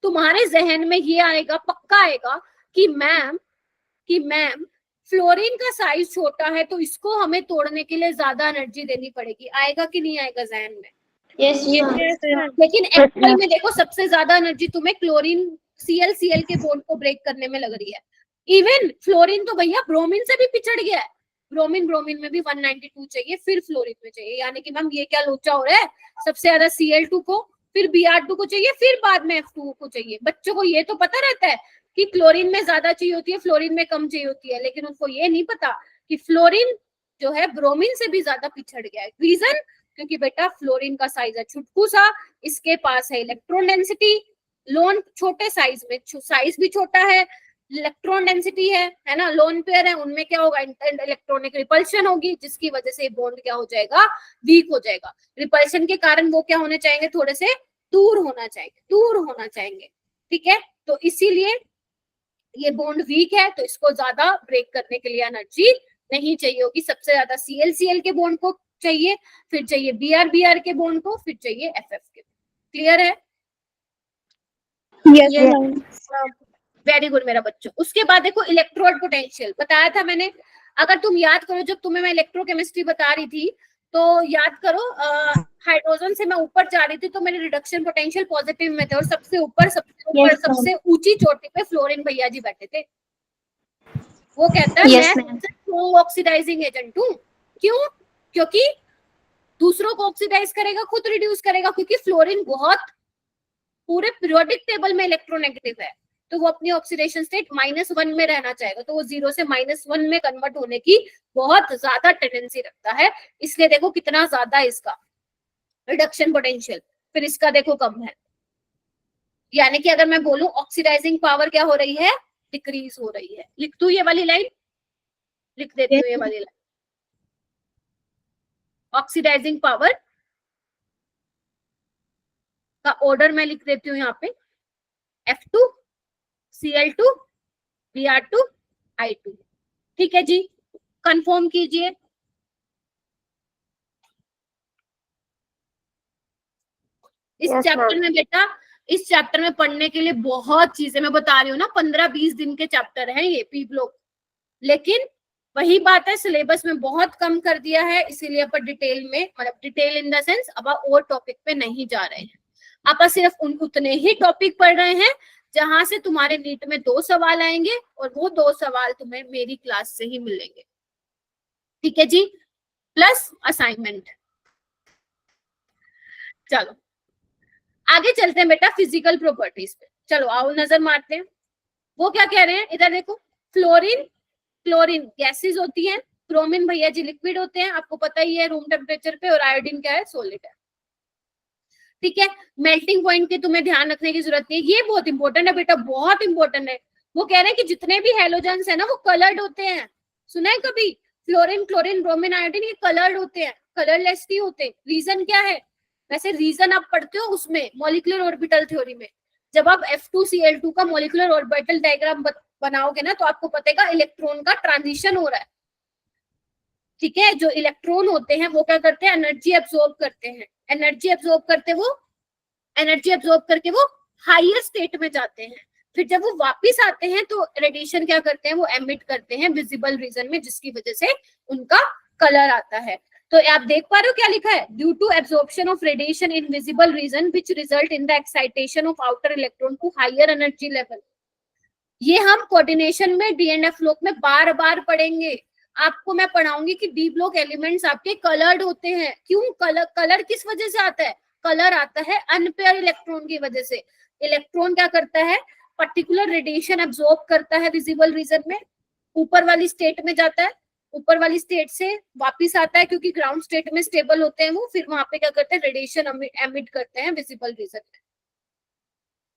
तुम्हारे जहन में ये आएगा, पक्का आएगा कि मैम फ्लोरीन का साइज छोटा है तो इसको हमें तोड़ने के लिए ज्यादा एनर्जी देनी पड़ेगी। आएगा कि नहीं आएगा जहन में? यस लेकिन एक्चुअल में देखो सबसे ज्यादा एनर्जी तुम्हें क्लोरीन Cl के बॉन्ड को ब्रेक करने में लग रही है। इवन फ्लोरीन तो भैया ब्रोमीन से भी पिछड़ गया है, ब्रोमीन में भी 192 चाहिए, फिर फ्लोरीन में चाहिए। यानी कि मैम ये क्या लोचा हो रहा है, सबसे ज्यादा Cl2 को, फिर Br2 को चाहिए, फिर बाद में F2 को चाहिए। बच्चों को ये तो पता रहता है कि क्लोरीन में ज्यादा चाहिए होती है, फ्लोरीन में कम चाहिए होती है, लेकिन उनको ये नहीं पता कि फ्लोरीन जो है ब्रोमीन से भी ज्यादा पिछड़ गया है। रीजन, क्योंकि बेटा फ्लोरीन का साइज है छुटकू सा, इसके पास है इलेक्ट्रॉन डेंसिटी, लोन छोटे साइज में, साइज भी छोटा है, इलेक्ट्रॉन डेंसिटी है ना, लोन पेयर है, उनमें क्या होगा, इलेक्ट्रॉनिक रिपल्शन होगी, जिसकी वजह से बॉन्ड क्या हो जाएगा, वीक हो जाएगा। रिपल्शन के कारण वो क्या होने चाहेंगे, थोड़े से दूर होना चाहेंगे, ठीक है। तो इसीलिए ये बॉन्ड वीक है तो इसको ज्यादा ब्रेक करने के लिए एनर्जी नहीं चाहिए होगी, सबसे ज्यादा ClCl के बॉन्ड को चाहिए, फिर चाहिए Br के बॉन्ड को, फिर चाहिए FF के। क्लियर है? Yes, ma'am. वेरी गुड मेरा बच्चों। उसके बाद देखो इलेक्ट्रोड पोटेंशियल बताया था मैंने, अगर तुम याद करो जब तुम्हें मैं इलेक्ट्रोकेमिस्ट्री बता रही थी तो याद करो, हाइड्रोजन से मैं ऊपर जा रही थी तो मेरे रिडक्शन पोटेंशियल पॉजिटिव में थे, और सबसे ऊपर Yes, ma'am. सबसे ऊंची चोटी पे फ्लोरीन भैया जी बैठे थे। वो कहता है Yes, मैं ma'am. स्ट्रॉन्ग ऑक्सीडाइजिंग एजेंट हूँ। क्यों? क्योंकि दूसरों को ऑक्सीडाइज करेगा, खुद रिड्यूस करेगा, क्योंकि फ्लोरीन बहुत पूरे पीरियोडिक टेबल में इलेक्ट्रोनेगेटिव है, तो वो अपनी ऑक्सीडेशन स्टेट -1 में रहना चाहेगा, तो वो 0 से -1 में कन्वर्ट होने की बहुत ज्यादा टेंडेंसी रखता है। इसलिए देखो कितना ज्यादा इसका रिडक्शन पोटेंशियल, फिर इसका देखो कम है। यानी कि अगर मैं बोलूं ऑक्सीडाइजिंग पावर क्या हो रही है, डिक्रीज हो रही है। लिख दूं ये वाली लाइन, लिख देती हूँ ये वाली लाइन, ऑक्सीडाइजिंग पावर का ऑर्डर मैं लिख देती हूँ यहाँ पे, F2 Cl2 Br2 I2। ठीक है जी, कंफर्म कीजिए। इस Yes, चैप्टर ma'am. में बेटा, इस चैप्टर में पढ़ने के लिए बहुत चीजें मैं बता रही हूँ ना, 15-20 दिन के चैप्टर हैं ये पी ब्लॉक, लेकिन वही बात है सिलेबस में बहुत कम कर दिया है, इसीलिए अपन डिटेल में, मतलब डिटेल इन द सेंस अब और टॉपिक पे नहीं जा रहे हैं, आप सिर्फ उतने ही टॉपिक पढ़ रहे हैं जहां से तुम्हारे नीट में 2 सवाल आएंगे, और वो 2 सवाल तुम्हें मेरी क्लास से ही मिलेंगे। ठीक है जी, प्लस असाइनमेंट। चलो आगे चलते हैं बेटा फिजिकल प्रॉपर्टीज पे। चलो आओ नजर मारते हैं, वो क्या कह रहे हैं, इधर देखो। क्लोरीन गैसेस होती हैं, क्रोमिन भैया जी लिक्विड होते हैं, आपको पता ही है रूम टेम्परेचर पे, और आयोडीन क्या है, सॉलिड है। ठीक है, मेल्टिंग पॉइंट की तुम्हें ध्यान रखने की जरूरत नहीं है, ये बहुत इंपॉर्टेंट है बेटा, बहुत इंपॉर्टेंट है। वो कह रहे हैं कि जितने भी हेलोजेंस है ना वो कलर्ड होते हैं, सुना है कभी? फ्लोरीन, क्लोरीन, ब्रोमीन, आयोडीन ये कलर्ड होते हैं, कलरलेस नहीं होते। रीजन क्या है? वैसे रीजन आप पढ़ते हो उसमें मॉलिक्यूलर ऑर्बिटल थ्योरी में, जब आप F2Cl2 का मॉलिक्यूलर ऑर्बिटल डायग्राम बनाओगे ना तो आपको पतेगा इलेक्ट्रॉन का ट्रांजिशन हो रहा है। ठीक है, जो इलेक्ट्रॉन होते हैं वो क्या करते हैं, एनर्जी एब्सॉर्ब करते हैं, एनर्जी एब्सॉर्ब करके वो हायर स्टेट में जाते हैं, फिर जब वो वापस आते हैं तो रेडिएशन क्या करते हैं, वो एमिट करते हैं विजिबल रीजन में, जिसकी वजह से उनका कलर आता है। तो आप देख पा रहे हो क्या लिखा है, due to absorption of radiation in visible region which result in the excitation of outer electron to higher energy level. ये हम कोऑर्डिनेशन में डीएनएफ ब्लॉक में बार बार पढ़ेंगे। आपको मैं पढ़ाऊंगी कि डी ब्लॉक एलिमेंट्स आपके कलर्ड होते हैं। क्यों? कलर किस वजह से आता है? कलर आता है अनपेयर इलेक्ट्रॉन की वजह से। इलेक्ट्रॉन क्या करता है, पर्टिकुलर रेडिएशन एब्जॉर्ब करता है विजिबल रीजन में, ऊपर वाली स्टेट में जाता है, ऊपर वाली स्टेट से वापिस आता है, क्योंकि ग्राउंड स्टेट में स्टेबल होते हैं वो, फिर वहां पे क्या करते हैं, रेडिएशन एमिट करते हैं विजिबल रीजन में,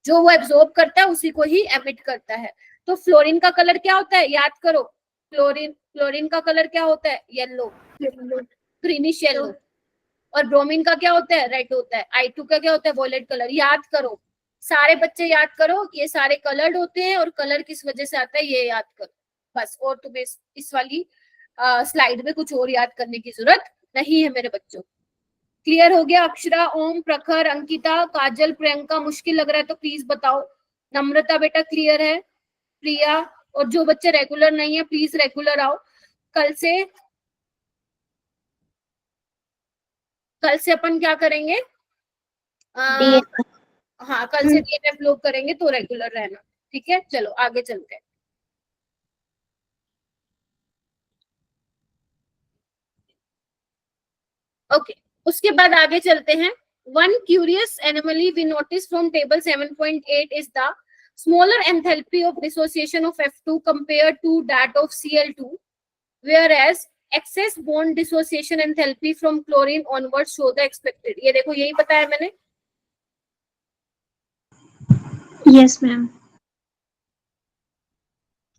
जो वो एब्जॉर्ब करता है उसी को ही एमिट करता है। तो फ्लोरीन का कलर क्या होता है, याद करो, फ्लोरीन का कलर क्या होता है, येलो, ग्रीनिश येलो, और ब्रोमीन का क्या होता है, रेड होता है। I2 का क्या होता है, वॉयलेट कलर। याद करो, सारे बच्चे याद करो, ये सारे कलर्ड होते हैं, और कलर किस वजह से आता है ये याद करो बस, और तुम्हें इस वाली स्लाइड में कुछ और याद करने की जरूरत नहीं है मेरे बच्चों। क्लियर हो गया? अक्षरा, ओम, प्रखर, अंकिता, काजल, प्रियंका मुश्किल लग रहा है तो प्लीज बताओ। नम्रता बेटा क्लियर है, प्रिया, और जो बच्चे रेगुलर नहीं है प्लीज रेगुलर आओ। कल से अपन क्या करेंगे, हाँ कल से डीएनएफ लोग करेंगे तो रेगुलर रहना। ठीक है, चलो आगे चलते हैं। ओके, उसके बाद आगे चलते हैं। One curious anomaly we noticed from table 7.8 is the smaller enthalpy of dissociation of F2 compared to that of Cl2, whereas excess bond dissociation enthalpy from chlorine onwards show the expected। ये देखो यही बताया मैंने। Yes, ma'am.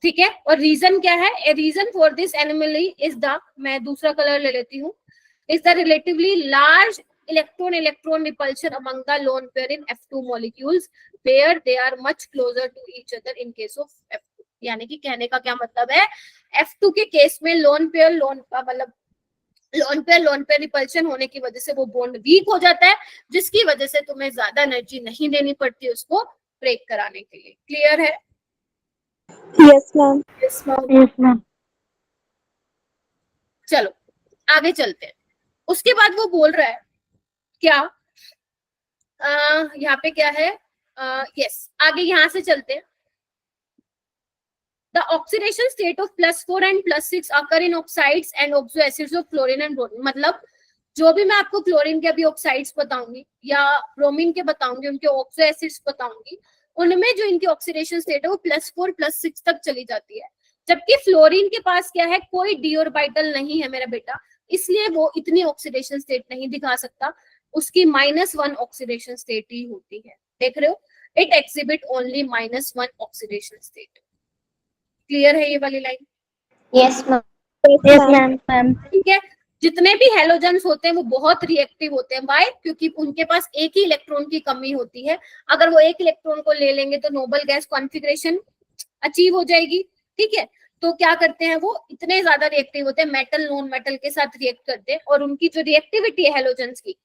ठीक है, और reason क्या है, a reason for this anomaly is the, मैं दूसरा कलर ले लेती हूँ, is the relatively large electron repulsion among the lone pair in F2 molecules where they are much closer to each other in case of F2। यानी कि कहने का क्या मतलब है, F2 के केस में lone pair lone pair repulsion होने की वजह से वो बॉन्ड वीक हो जाता है, जिसकी वजह से तुम्हें ज्यादा एनर्जी नहीं देनी पड़ती उसको ब्रेक कराने के लिए। क्लियर है? Yes, ma'am. Yes, ma'am. Yes, ma'am. चलो आगे चलते हैं। उसके बाद वो बोल रहा है क्या, यहाँ पे क्या है, यस आगे यहाँ से चलते हैं। The oxidation state of +4 and +6 occur in oxides and oxo acids of chlorine and bromine। मतलब जो भी मैं आपको क्लोरीन के अभी ऑक्साइड्स बताऊंगी या ब्रोमीन के बताऊंगी, उनके ऑक्सो एसिड्स बताऊंगी, उनमें जो इनकी ऑक्सीडेशन स्टेट है वो +4 +6 तक चली जाती है। जबकि फ्लोरीन के पास क्या है, कोई डी ऑर्बिटल नहीं है मेरा बेटा, इसलिए वो इतनी ऑक्सीडेशन स्टेट नहीं दिखा सकता, उसकी -1 ऑक्सीडेशन स्टेट ही होती है। देख रहे हो, it exhibit only -1 oxidation state. Clear है ये वाली line? Yes ma'am. Yes, ma'am. ठीक है। जितने भी हेलोजेंस होते हैं वो बहुत रिएक्टिव होते हैं। व्हाई? क्योंकि उनके पास एक ही इलेक्ट्रॉन की कमी होती है। अगर वो एक इलेक्ट्रॉन को ले लेंगे तो नोबल गैस कॉन्फ़िगरेशन अचीव हो जाएगी। ठीक है, तो क्या करते हैं, वो इतने ज्यादा रिएक्टिव होते हैं, मेटल नॉन मेटल के साथ रिएक्ट करते हैं, और उनकी जो रिएक्टिविटी है हेलोजेंस की,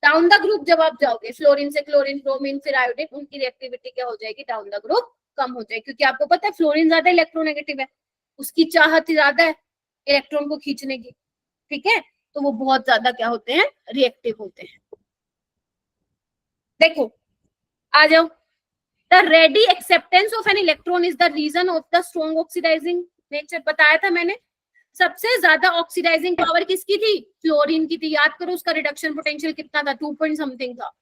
डाउन द ग्रुप जब आप जाओगे, फ्लोरीन से क्लोरीन, ब्रोमीन, फिर आयोडीन, उनकी रिएक्टिविटी क्या हो जाएगी, डाउन द ग्रुप कम हो जाएगी। क्योंकि आपको पता है फ्लोरीन ज्यादा इलेक्ट्रोनेगेटिव है, उसकी चाहत ज्यादा है इलेक्ट्रॉन को खींचने की। ठीक है, तो वो बहुत ज्यादा क्या होते हैं, रिएक्टिव होते हैं। देखो आ जाओ, the ready acceptance of an electron is the reason of the strong oxidising nature. बताया था मैंने, सबसे ज्यादा ऑक्सीडाइजिंग पावर किसकी थी, फ्लोरीन की थी। याद करो उसका रिडक्शन पोटेंशियल कितना था, 2 पॉइंट समथिंग था।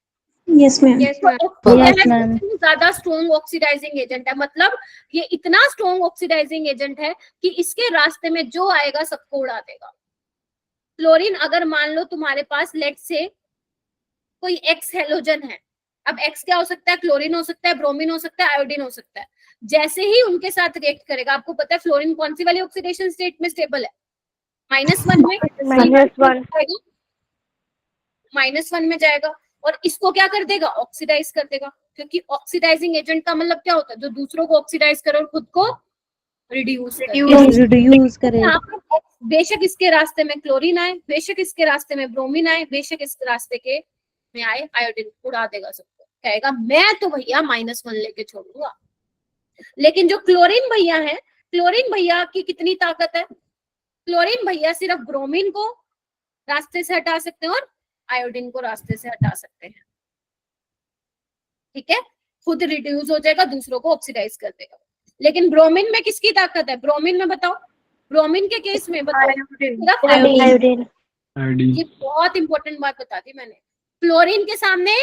Yes, ma'am. Yes, ma'am. ज्यादा स्ट्रॉन्ग ऑक्सीडाइजिंग एजेंट है, मतलब ये इतना स्ट्रॉन्ग ऑक्सीडाइजिंग एजेंट है कि इसके रास्ते में जो आएगा सबको उड़ा देगा। फ्लोरीन अगर मान लो तुम्हारे पास लेट से कोई एक्स हेलोजन है, अब एक्स क्या हो सकता है, क्लोरीन हो सकता है, ब्रोमीन हो सकता है, आयोडीन हो सकता है। जैसे ही उनके साथ रिएक्ट करेगा, आपको पता है फ्लोरीन कौन सी वाली ऑक्सीडेशन स्टेट में स्टेबल है, -1 में, -1 में जाएगा, और इसको क्या कर देगा, ऑक्सीडाइज कर देगा। क्योंकि ऑक्सीडाइजिंग एजेंट का मतलब क्या होता है, जो दूसरों को ऑक्सीडाइज करे और खुद को रिड्यूस करे। यहाँ पर बेशक इसके रास्ते में क्लोरीन आए, बेशक इसके रास्ते में ब्रोमीन आए, बेशक इस रास्ते के में आए आयोडीन, उड़ा देगा सबको। कहेगा मैं तो भैया -1 लेके छोड़ूंगा। लेकिन जो क्लोरीन भैया है, क्लोरीन भैया की कितनी ताकत है, क्लोरीन भैया सिर्फ ब्रोमीन को रास्ते से हटा सकते हैं और आयोडीन को रास्ते से हटा सकते हैं। ठीक है, खुद रिड्यूस हो जाएगा, दूसरों को ऑक्सीडाइज कर देगा। लेकिन ब्रोमीन में किसकी ताकत है, ब्रोमीन में बताओ, ब्रोमीन के केस में बताओ, सिर्फ Iodine. ये बहुत इंपॉर्टेंट बात बता दी मैंने। क्लोरीन के सामने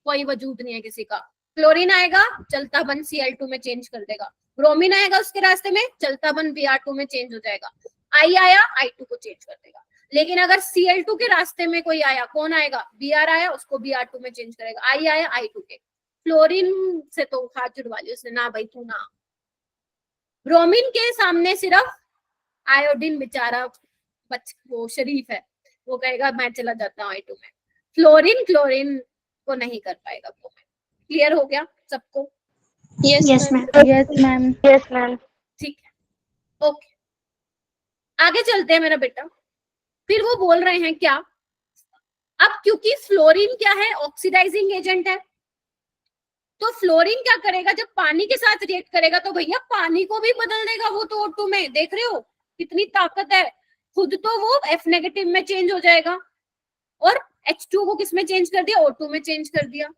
कोई वजूद नहीं है किसी का। क्लोरीन आएगा, चलता बन Cl2 में चेंज कर देगा, ब्रोमीन आएगा उसके रास्ते में, चलता बन Br2 में चेंज हो जाएगा, I आया I2 को चेंज कर देगा। लेकिन अगर Cl2 के रास्ते में कोई आया, कौन आएगा, Br आया, उसको Br2 में चेंज करेगा, I आया I2 के। फ्लोरीन से तो हाथ जुड़वा लिया उसने, ना भाई तू ना। ब्रोमीन के सामने सिर्फ आयोडीन बेचारा वो शरीफ है, वो कहेगा मैं चला जाता हूँ I2 में। फ्लोरीन क्लोरीन को नहीं कर पाएगा वो। क्लियर हो गया सबको? Yes, ma'am. Yes ma'am. ठीक है, ओके आगे चलते हैं मेरा बेटा। फिर वो बोल रहे हैं क्या, अब क्योंकि फ्लोरीन क्या है, ऑक्सीडाइजिंग एजेंट है, तो फ्लोरीन क्या करेगा, जब पानी के साथ रिएक्ट करेगा तो भैया पानी को भी बदल देगा वो तो O2 में। देख रहे हो कितनी ताकत है, खुद तो वो F नेगेटिव में चेंज हो जाएगा और H2 को किस में चेंज कर दिया, O2 में चेंज कर दिया।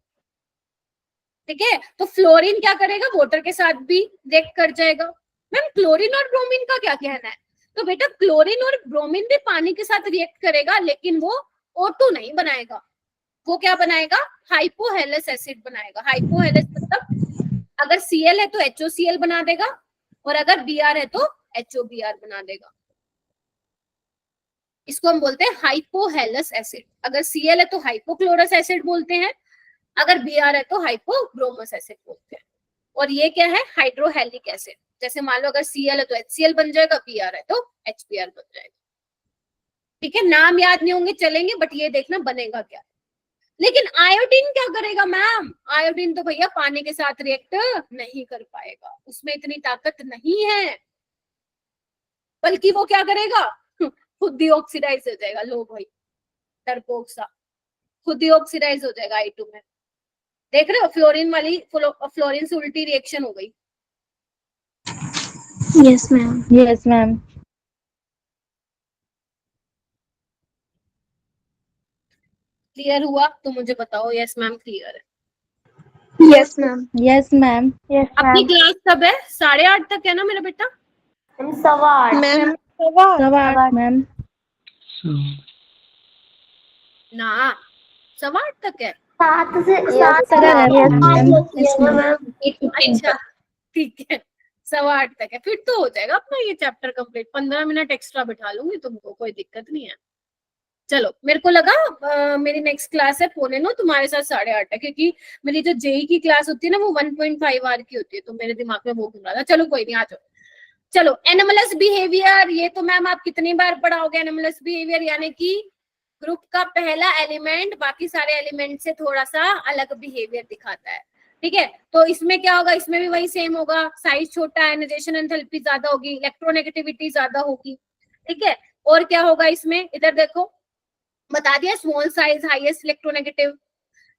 ठीक है, तो फ्लोरीन क्या करेगा, वाटर के साथ भी रिएक्ट कर जाएगा। मैम क्लोरीन और ब्रोमीन का क्या कहना है, तो बेटा क्लोरीन और ब्रोमीन भी पानी के साथ रिएक्ट करेगा, लेकिन वो O2 नहीं बनाएगा, वो क्या बनाएगा, हाइपोहेलस एसिड बनाएगा। हाइपोहेलस मतलब अगर Cl है तो HOCl बना देगा, और अगर Br है तो HOBr बना देगा। इसको हम बोलते हैं हाइपोहेलस एसिड। अगर Cl है तो हाइपोक्लोरस एसिड बोलते हैं, अगर Br है तो हाइपोब्रोमस एसिड बोलते हैं। और ये क्या है, हाइड्रोहेलिक एसिड। जैसे मान लो अगर Cl है तो HCl बन जाएगा, Br है तो HBr बन जाएगा। ठीक है, नाम याद नहीं होंगे चलेंगे, बट ये देखना बनेगा क्या। लेकिन आयोडीन क्या करेगा मैम? आयोडीन तो भैया पानी के साथ रिएक्ट नहीं कर पाएगा, उसमें इतनी ताकत नहीं है, बल्कि वो क्या करेगा? खुद ही ऑक्सीडाइज हो जाएगा। लो भाई डरपोक सा, खुद ही ऑक्सीडाइज हो जाएगा I2 में। देख रहे हो फ्लोरीन वाली, फ्लोरीन से उल्टी रिएक्शन हो गई। Yes, ma'am. Yes, ma'am. Clear हुआ तो मुझे बताओ। यस मैम क्लियर है। Yes, ma'am. Yes, ma'am. Yes, आपकी क्लास कब है? 8:30 तक है ना मेरा बेटा? हम 8:15 Ma'am. Sawat, ma'am. ना 8:15 तक है। 7 से Yes, 7 ma'am. अच्छा ठीक है, 8:15 तक है, फिर तो हो जाएगा अपना ये चैप्टर कंप्लीट। 15 मिनट एक्स्ट्रा बिठा लूंगी तुमको, कोई दिक्कत नहीं है। चलो, मेरे को लगा मेरी नेक्स्ट क्लास है 9:15, तुम्हारे साथ 8:30 है, क्योंकि मेरी जो जेई की क्लास होती है ना वो 1.5 आवर की होती है, तो मेरे दिमाग में वो घूम रहा था। चलो कोई नहीं, आ जाओ। चलो, एनोमलस बिहेवियर, ये तो मैम आप कितनी बार पढ़ाओगे? एनोमलस बिहेवियर यानी कि ग्रुप का पहला एलिमेंट बाकी सारे एलिमेंट से थोड़ा सा अलग बिहेवियर दिखाता है। ठीक है, तो इसमें क्या होगा? इसमें भी वही सेम होगा, साइज छोटा है, आयनाइजेशन एंथैल्पी ज्यादा होगी, इलेक्ट्रोनेगेटिविटी ज्यादा होगी। ठीक है, और क्या होगा इसमें? इधर देखो, बता दिया, स्मॉल साइज, हाईएस्ट इलेक्ट्रोनेगेटिव।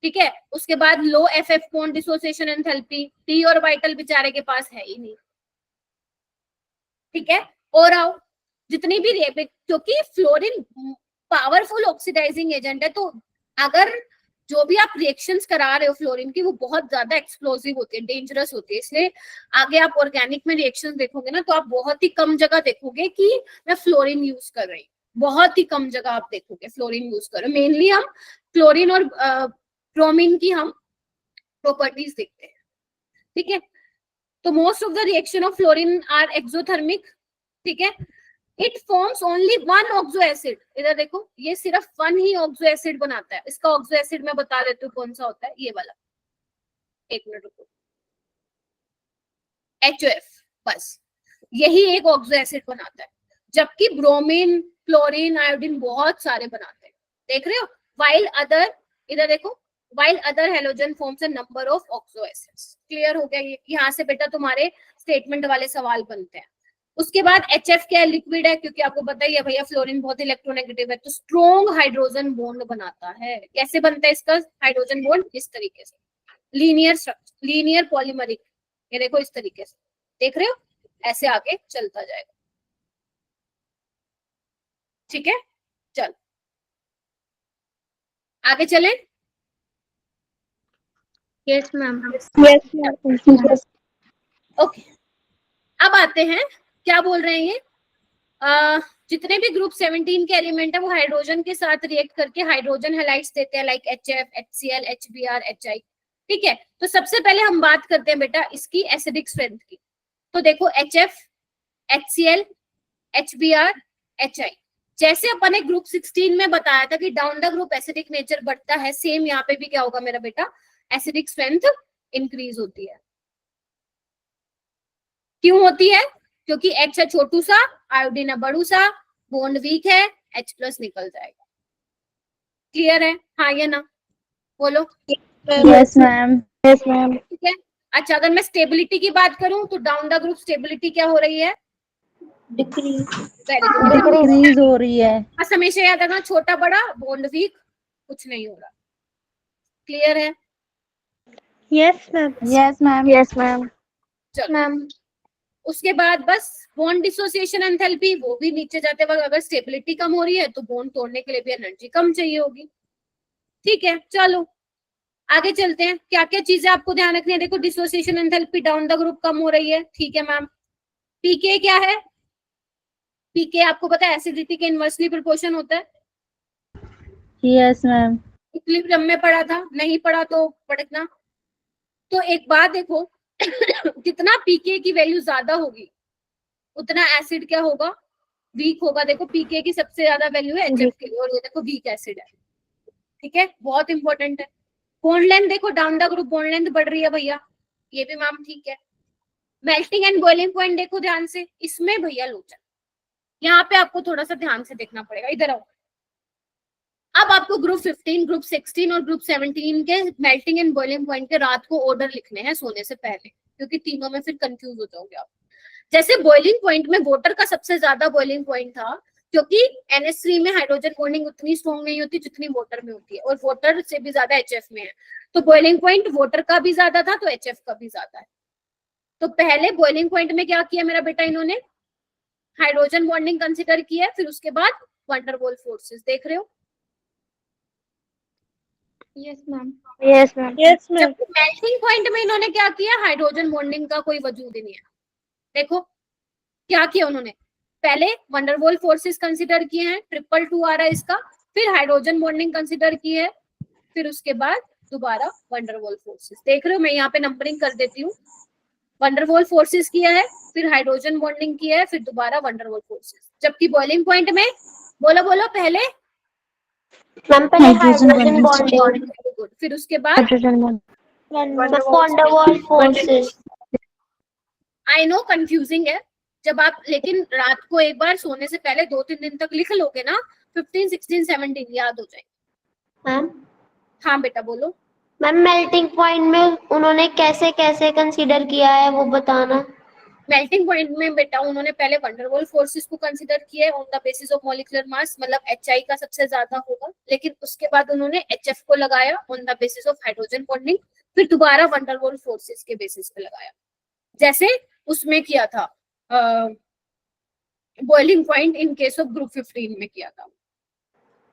ठीक है, उसके बाद low FF bond dissociation enthalpy, टी और वाइटल बेचारे के पास है ही नहीं। ठीक है, और आओ, जितनी भी क्योंकि फ्लोरीन पावरफुल ऑक्सीडाइजिंग एजेंट है, तो अगर जो भी आप रिएक्शंस करा रहे हो फ्लोरीन की, वो बहुत ज्यादा एक्सप्लोसिव होती है, डेंजरस होती है। इसलिए आगे आप ऑर्गेनिक में रिएक्शंस देखोगे ना, तो आप बहुत ही कम जगह देखोगे कि मैं फ्लोरीन यूज कर रही हूँ, बहुत ही कम जगह आप देखोगे फ्लोरीन यूज कर रहे हो। मेनली हम फ्लोरीन और ब्रोमीन की हम प्रॉपर्टीज देखते हैं। ठीक है, तो most of the reaction of fluorine are exothermic. ठीक है, it forms only one oxo acid. इधर देखो, ये सिर्फ वन ही ऑक्सो एसिड बनाता है। इसका ऑक्सो एसिड मैं बता देती हूँ कौन सा होता है, ये वाला, एक मिनट रुको, HOF, बस यही एक ऑक्सो एसिड बनाता है, जबकि ब्रोमीन, क्लोरीन, आयोडीन बहुत सारे बनाते हैं। देख रहे हो? वाइल अदर, इधर देखो, while other halogen forms a number of oxo acids. Clear हो गया? ये यहाँ से बेटा तुम्हारे स्टेटमेंट वाले सवाल बनते हैं। उसके बाद HF क्या है? लिक्विड है, क्योंकि आपको पता ही है भैया फ्लोरीन बहुत इलेक्ट्रोनेगेटिव है, तो स्ट्रॉन्ग हाइड्रोजन बॉन्ड बनाता है। कैसे बनता है इसका हाइड्रोजन बॉन्ड? इस तरीके से, लीनियर स्ट्रक्चर, लीनियर पॉलीमरिक। ये देखो इस तरीके से, देख रहे हो? ऐसे आगे चलता जाएगा। ठीक है, चल आगे चले। Yes, ma'am. Yes, ma'am. Okay, अब आते हैं, क्या बोल रहे हैं ये? जितने भी ग्रुप 17 के एलिमेंट है वो हाइड्रोजन के साथ रिएक्ट करके हाइड्रोजन हैलाइड्स देते हैं, like HF, HCl, HBr, HI। ठीक है, तो सबसे पहले हम बात करते हैं बेटा इसकी एसिडिक स्ट्रेंथ की। तो देखो, HF, HCl, HBr, HI, जैसे अपन ने ग्रुप 16 में बताया था कि down the group acidic nature बढ़ता है, सेम यहाँ पे भी क्या होगा मेरा बेटा? एसिडिक स्ट्रेंथ इंक्रीज होती है। क्यों होती है? क्योंकि H है छोटू सा, आयोडीन है बड़ू सा, बॉन्ड वीक है, H+ निकल जाएगा। क्लियर है? हाँ या ना? बोलो। Yes, ma'am. Yes, ma'am. ठीक है, अच्छा, अगर मैं स्टेबिलिटी की बात करूं तो डाउन द ग्रुप स्टेबिलिटी क्या हो रही है? डिक्रीज। Very good. Decrease हो रही है। बस हमेशा याद रखना, छोटा बड़ा, बॉन्ड वीक, कुछ नहीं हो रहा। क्लियर है? Yes, ma'am. Yes, ma'am. Yes, ma'am. चलो, Ma'am. उसके बाद बस बॉन्ड डिसोसिएशन एंथैल्पी, वो भी नीचे जाते वक्त अगर स्टेबिलिटी कम हो रही है तो बॉन्ड तोड़ने के लिए भी एनर्जी कम चाहिए होगी। ठीक है, चलो आगे चलते हैं। क्या क्या चीजें आपको ध्यान रखनी है? देखो, dissociation enthalpy down the group कम हो रही है। ठीक है मैम। पीके क्या है? पीके आपको पता है एसिडिटी के इनवर्सली प्रोपोर्शन होता है। Yes, ma'am. इक्विलिब्रियम में पढ़ा था, नहीं पढ़ा तो पढ़ना। तो एक बात देखो, जितना पीके की वैल्यू ज्यादा होगी उतना एसिड क्या होगा? वीक होगा। देखो, पीके की सबसे ज्यादा वैल्यू है HF के लिए, और ये देखो वीक एसिड है। ठीक है, बहुत इंपॉर्टेंट है। बॉन्ड लेंथ देखो, down the group bond length बढ़ रही है भैया, ये भी मैम ठीक है। मेल्टिंग एंड बॉइलिंग पॉइंट देखो ध्यान से, इसमें भैया लोचन, यहाँ पे आपको थोड़ा सा ध्यान से देखना पड़ेगा। इधर आओ, अब आपको ग्रुप 15, ग्रुप 16 और ग्रुप 17 के मेल्टिंग एंड बॉइलिंग पॉइंट के रात को ऑर्डर लिखने हैं सोने से पहले, क्योंकि तीनों में फिर कंफ्यूज हो जाओगे आप। जैसे बॉइलिंग पॉइंट में वाटर का सबसे ज्यादा बॉइलिंग पॉइंट था, क्योंकि NH3 में हाइड्रोजन बॉन्डिंग उतनी स्ट्रॉन्ग नहीं होती जितनी वाटर में होती है, और वाटर से भी ज्यादा HF में है, तो बॉइलिंग पॉइंट वाटर का भी ज्यादा था तो HF का भी ज्यादा है। तो पहले बॉइलिंग पॉइंट में क्या किया मेरा बेटा, इन्होंने हाइड्रोजन बॉन्डिंग कंसिडर किया है, फिर उसके बाद वंडरवॉल फोर्सेस। देख रहे हो? Yes, ma'am. Yes, ma'am. Yes, ma'am. जबकि मेल्टिंग पॉइंट में इन्होंने क्या किया, हाइड्रोजन बॉन्डिंग का कोई वजूद ही नहीं है। देखो क्या किया उन्होंने, पहले वंडरवॉल फोर्सेस कंसिडर किए हैं, 222 आ रहा है इसका, फिर हाइड्रोजन बॉन्डिंग कंसिडर की है, फिर उसके बाद दोबारा वंडरवॉल फोर्सेस। देख रहे हो, मैं यहाँ पे नंबरिंग कर देती हूँ। वंडरवॉल फोर्सेस किया है, फिर हाइड्रोजन बॉन्डिंग किया है, फिर दोबारा वंडरवॉल फोर्सेस। जबकि बॉइलिंग पॉइंट में बोलो बोलो पहले मैम पहले Hydrogen hydrogen bonding. Bonding, Very good. फिर उसके बाद Hydrogen bond. Van der Waals forces. I know confusing है, जब आप लेकिन रात को एक बार सोने से पहले 2-3 दिन तक लिख लोगे ना, 15, 16, 17 याद हो जाएगा। मैम हाँ बेटा बोलो। मैम मेल्टिंग पॉइंट में उन्होंने कैसे कैसे कंसीडर किया है वो बताना। मेल्टिंग पॉइंट में बेटा उन्होंने पहले वंडरवॉल फोर्सेस को कंसीडर किया है on the basis of molecular mass, मतलब HI का सबसे ज्यादा होगा, लेकिन उसके बाद उन्होंने HF को लगाया on the basis of hydrogen bonding, फिर दोबारा वंडरवॉल फोर्सेस के बेसिस पे लगाया, जैसे उसमें किया था boiling point in case of group 15 में किया था।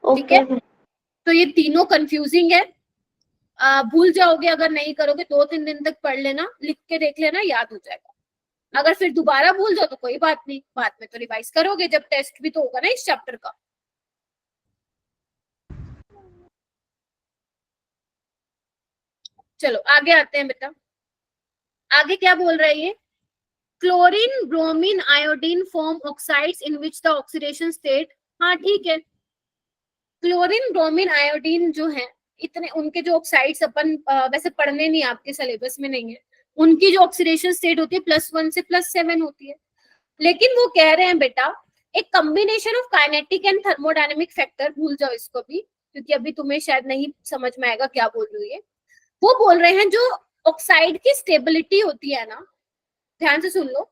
ठीक है, ओके तो ये तीनों कंफ्यूजिंग है, भूल जाओगे अगर नहीं करोगे, 2-3 दिन तक पढ़ लेना, लिख के देख लेना, याद हो जाएगा। अगर फिर दोबारा भूल जाओ तो कोई बात नहीं, बाद में तो रिवाइज करोगे, जब टेस्ट भी तो होगा ना इस चैप्टर का। चलो आगे आते हैं बेटा, आगे क्या बोल रहा है ये, chlorine bromine iodine form oxides in which the oxidation state. हाँ ठीक है, क्लोरीन ब्रोमीन आयोडीन जो है, इतने उनके जो ऑक्साइड्स अपन वैसे पढ़ने नहीं, आपके सिलेबस में नहीं है, उनकी जो ऑक्सीडेशन स्टेट होती है +1 से +7 होती है। लेकिन वो कह रहे हैं बेटा एक combination of kinetic and thermodynamic factor, भूल जाओ इसको भी क्योंकि अभी तुम्हें शायद नहीं समझ में आएगा क्या बोल रही है। वो बोल रहे हैं जो ऑक्साइड की स्टेबिलिटी होती है ना, ध्यान से सुन लो,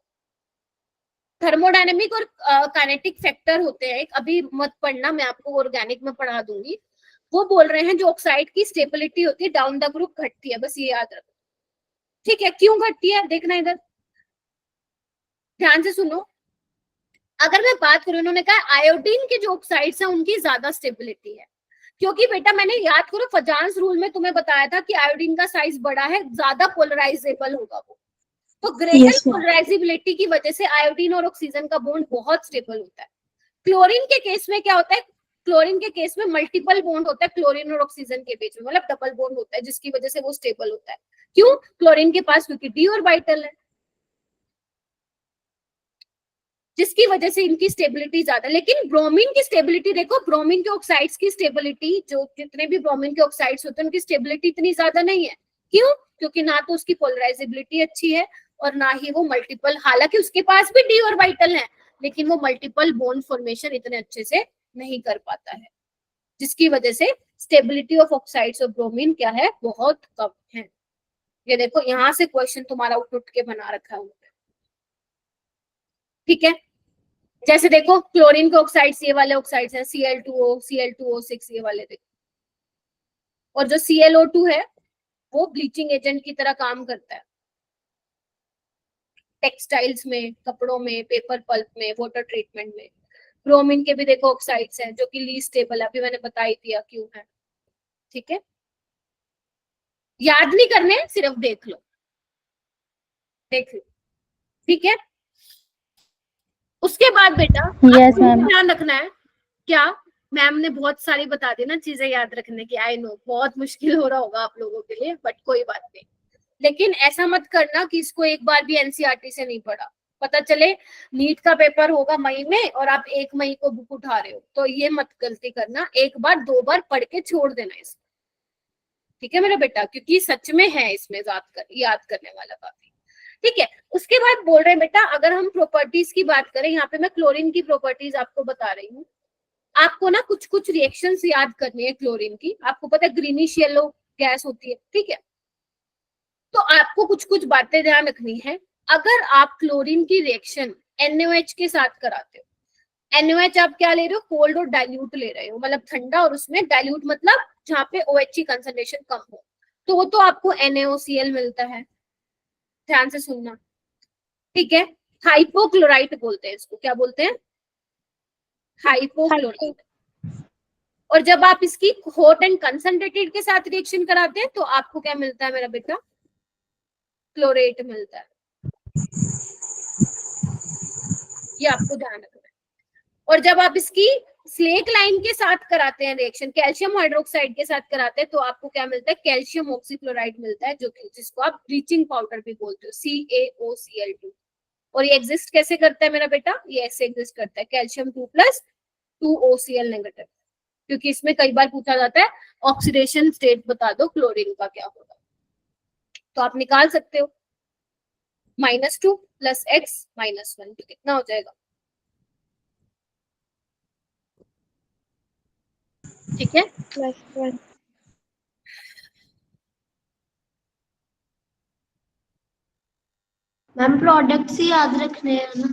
थर्मोडायनेमिक और काइनेटिक फैक्टर होते हैं, अभी मत पढ़ना, मैं आपको ऑर्गेनिक में पढ़ा दूंगी। वो बोल रहे हैं जो ऑक्साइड की स्टेबिलिटी होती है डाउन द ग्रुप घटती है, बस ये याद रखो। ठीक है, क्यों घटती है देखना इधर, ध्यान से सुनो। अगर मैं बात करूं, उन्होंने कहा आयोडीन के जो ऑक्साइड्स हैं उनकी ज्यादा स्टेबिलिटी है, क्योंकि बेटा मैंने याद करो फजांस रूल में तुम्हें बताया था कि आयोडीन का साइज बड़ा है, ज्यादा पोलराइजेबल होगा वो, तो ग्रेटर पोलराइजेबिलिटी की वजह से आयोडीन और ऑक्सीजन का बॉन्ड बहुत स्टेबल होता है। क्लोरीन के केस में क्या होता है, क्लोरीन के केस में मल्टीपल बॉन्ड होता है क्लोरीन और ऑक्सीजन के बीच में, मतलब डबल बॉन्ड होता है, जिसकी वजह से वो स्टेबल होता है। क्यों? क्लोरीन के पास क्योंकि डी ऑर्बिटल है, जिसकी वजह से इनकी स्टेबिलिटी ज्यादा। लेकिन ब्रोमीन की स्टेबिलिटी देखो, ब्रोमीन के ऑक्साइड्स की स्टेबिलिटी, जो जितने भी ब्रोमीन के ऑक्साइड्स होते हैं उनकी स्टेबिलिटी इतनी ज्यादा नहीं है। क्यों? क्योंकि ना तो उसकी पोलराइजेबिलिटी अच्छी है और ना ही वो मल्टीपल, हालांकि उसके पास भी डी ऑर्बिटल है लेकिन वो मल्टीपल बॉन्ड फॉर्मेशन इतने अच्छे से नहीं कर पाता है, जिसकी वजह से stability of oxides of bromine क्या है, बहुत कम है। ये देखो यहां से क्वेश्चन तुम्हारा उठ के बना रखा है। ठीक है, जैसे देखो क्लोरीन के ऑक्साइड्स ये वाले ऑक्साइड्स हैं, Cl2O, Cl2O6 ये वाले देखो, और जो ClO2 है वो ब्लीचिंग एजेंट की तरह काम करता है टेक्सटाइल्स में, कपड़ों में, पेपर पल्प में, वाटर ट्रीटमेंट में। ब्रोमीन के भी देखो ऑक्साइड्स हैं जो कि लीस्ट स्टेबल है, अभी मैंने बता ही दिया क्यों है। ठीक है, याद नहीं करने, सिर्फ देख लो, देख लो। ठीक है, उसके बाद बेटा Yes, ma'am. ध्यान रखना है क्या, मैम ने बहुत सारी बता दी ना चीजें याद रखने की, आई नो बहुत मुश्किल हो रहा होगा आप लोगों के लिए, बट कोई बात नहीं। लेकिन ऐसा मत करना कि इसको एक बार भी एनसीईआरटी से नहीं पढ़ा, पता चले नीट का पेपर होगा मई में और आप 1 मई को बुक उठा रहे हो, तो ये मत गलती करना, एक बार 2 बार पढ़ के छोड़ देना इसको। ठीक है मेरा बेटा, क्योंकि सच में है इसमें याद करने वाला काफी। ठीक है, उसके बाद बोल रहे हैं बेटा अगर हम प्रॉपर्टीज की बात करें, यहाँ पे मैं क्लोरीन की प्रॉपर्टीज आपको बता रही हूँ। आपको ना कुछ कुछ रिएक्शंस याद करनी है क्लोरीन की। आपको पता है ग्रीनिश येलो गैस होती है, ठीक है, तो आपको कुछ कुछ बातें ध्यान रखनी है। अगर आप क्लोरीन की रिएक्शन NaOH के साथ कराते हो, NaOH आप क्या ले रहे हो, कोल्ड और डाइल्यूट ले रहे हो, मतलब ठंडा, और उसमें डाइल्यूट मतलब जहाँ पे OH की कंसंट्रेशन कम हो, तो वो तो आपको NaOCl मिलता है। ध्यान से सुनना, ठीक है। हाइपोक्लोराइट बोलते हैं इसको, क्या बोलते हैं, हाइपोक्लोराइट। और जब आप इसकी हॉट एंड कंसंट्रेटेड के साथ रिएक्शन कराते हैं तो आपको क्या मिलता है मेरा बेटा, क्लोरेट मिलता है। ये आपको ध्यान रखना है। और जब आप इसकी स्लेक लाइन के साथ कराते हैं रिएक्शन, कैल्शियम हाइड्रोक्साइड के साथ कराते हैं, तो आपको क्या मिलता है, कैल्शियम ऑक्सीक्लोराइड मिलता है, जो कि जिसको आप ब्लीचिंग पाउडर भी बोलते हो, CaOCl2। और ये एग्जिस्ट कैसे करता है मेरा बेटा, ये ऐसे एग्जिस्ट करता है, कैल्शियम 2+2OCl नेगेटिव, क्योंकि इसमें कई बार पूछा जाता है ऑक्सीडेशन स्टेट बता दो क्लोरीन का क्या होगा, तो आप निकाल सकते हो। -2 + x - 1 तो कितना हो जाएगा, ठीक है। +1 मैम प्रोडक्ट्स ही याद रखने हैं ना?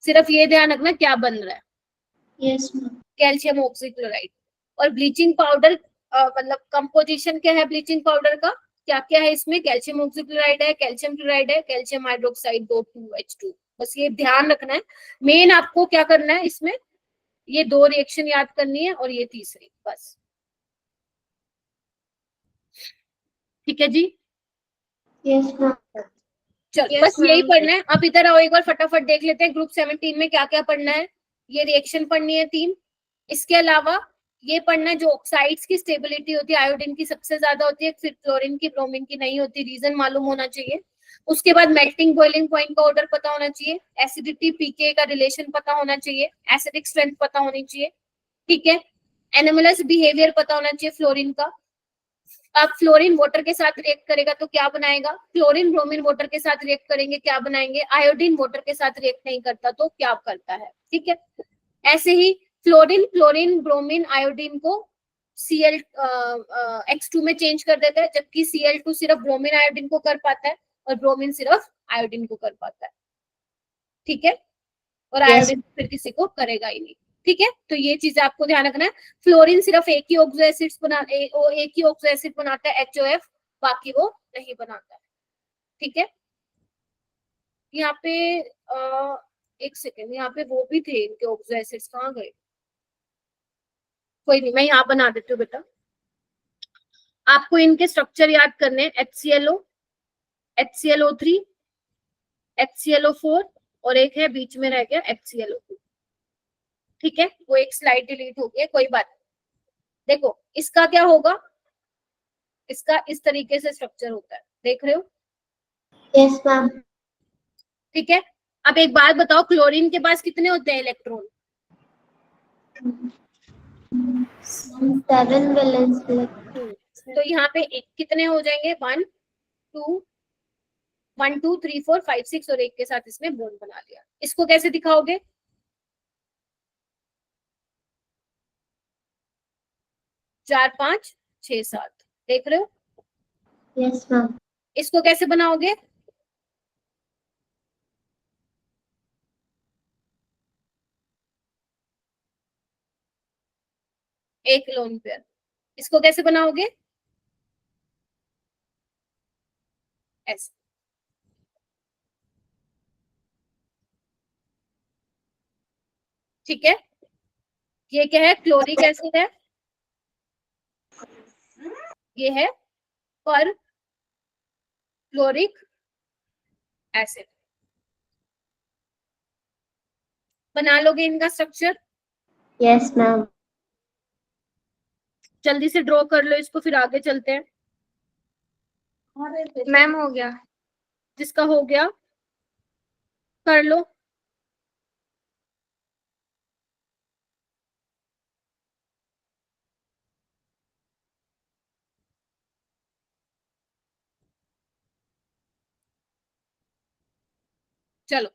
सिर्फ ये ध्यान रखना क्या बन रहा है, यस मैम। Calcium oxychloride. और ब्लीचिंग पाउडर मतलब कंपोजिशन क्या है ब्लीचिंग पाउडर का, क्या क्या है इसमें, कैल्शियम ऑक्सीक्लोराइड है, कैल्शियम क्लोराइड है, कैल्शियम हाइड्रोक्साइड 2H2। बस ये ध्यान रखना है। मेन आपको क्या करना है इसमें, ये 2 रिएक्शन याद करनी है और ये तीसरी, बस, ठीक है जी। Yes ma'am. चल Yes, बस यही ma'am. पढ़ना है। अब इधर आओ, एक बार फटाफट देख लेते हैं ग्रुप 17 में क्या क्या पढ़ना है। ये रिएक्शन पढ़नी है 3, इसके अलावा ये पढ़ना है जो ऑक्साइड्स की स्टेबिलिटी होती है, आयोडीन की सबसे ज्यादा होती है, फिर क्लोरीन की, ब्रोमीन की नहीं होती, रीजन मालूम होना चाहिए। उसके बाद मेल्टिंग बॉइलिंग पॉइंट का ऑर्डर पता होना चाहिए, एसिडिटी पीके का रिलेशन पता होना चाहिए, एसिडिक स्ट्रेंथ पता होनी चाहिए, ठीक है। एनिमलस बिहेवियर पता होना चाहिए फ्लोरीन का। अब फ्लोरीन वाटर के साथ रिएक्ट करेगा तो क्या बनाएगा, क्लोरीन ब्रोमीन वाटर के साथ रिएक्ट करेंगे क्या बनाएंगे, आयोडीन वाटर के साथ रिएक्ट नहीं करता तो क्या करता है, ठीक है। ऐसे ही फ्लोरीन क्लोरीन ब्रोमीन आयोडीन को X2 में चेंज कर देता है, जबकि Cl2 सिर्फ ब्रोमीन आयोडीन को कर पाता है और ब्रोमीन सिर्फ आयोडीन को कर पाता है, ठीक है। और आयोडीन फिर किसी को करेगा ही नहीं, ठीक है। तो ये चीज आपको ध्यान रखना है। फ्लोरीन सिर्फ एक ही ऑक्सो एसिड बनाता है HOF, बाकी वो नहीं बनाता है, ठीक है। यहाँ पे एक सेकेंड, यहाँ पे वो भी थे इनके ऑक्सो एसिड्स, कहाँ गए, कोई नहीं, मैं यहाँ बना देती हूँ बेटा। आपको इनके स्ट्रक्चर याद करने हैं, HClO, HClO3, HClO4, और एक है बीच में रह गया HClO2, ठीक है। वो एक स्लाइड डिलीट हो गई है, कोई बात नहीं। देखो इसका क्या होगा, इसका इस तरीके से स्ट्रक्चर होता है, देख रहे हो, यस मैम। ठीक है। अब एक बात बताओ, क्लोरीन के पास कितने होते हैं इलेक्ट्रॉन, 7 वैलेंस तो यहाँ पे कितने हो जाएंगे, 1 2 1 2 3 4 5 6, और एक के साथ इसमें बॉन्ड बना लिया। इसको कैसे दिखाओगे, 4 5 6 7, देख रहे हो। Yes ma'am. इसको कैसे बनाओगे, एक लोन पेयर। इसको कैसे बनाओगे, ऐसे, ठीक है। ये क्या है, क्लोरिक एसिड है, ये है पर क्लोरिक एसिड। बना लोगे इनका स्ट्रक्चर, यस मैम। जल्दी से ड्रॉ कर लो इसको, फिर आगे चलते हैं। मैम हो गया। जिसका हो गया कर लो। चलो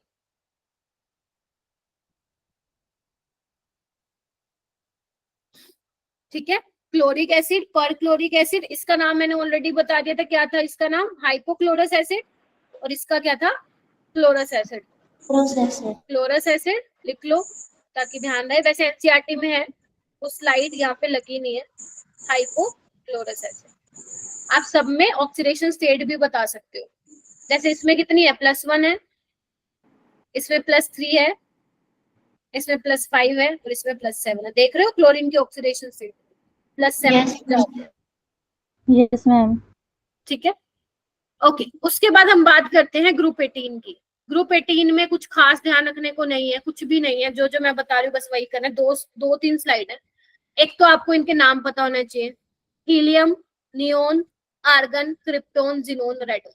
ठीक है। क्लोरिक एसिड, पर क्लोरिक एसिड, इसका नाम मैंने ऑलरेडी बता दिया था, क्या था इसका नाम, हाइपोक्लोरस एसिड, और इसका क्या था, क्लोरस एसिड। क्लोरस एसिड लिख लो ताकि ध्यान रहे, वैसे एनसीईआरटी में है, वो स्लाइड यहाँ पे लगी नहीं है। हाइपोक्लोरस एसिड आप सब में ऑक्सीडेशन स्टेट भी बता सकते हो, जैसे इसमें कितनी है, +1 है, इसमें +3 है, इसमें +5 है, और इसमें +7 है। देख रहे हो क्लोरीन की ऑक्सीडेशन स्टेट +7। Yes ma'am. ठीक है, ओके। उसके बाद हम बात करते हैं ग्रुप 18 की। ग्रुप 18 में कुछ खास ध्यान रखने को नहीं है, कुछ भी नहीं है, जो जो मैं बता रही हूँ बस वही करना है। दो तीन स्लाइड है। एक तो आपको इनके नाम पता होना चाहिए, helium, neon, argon, krypton, xenon, radon.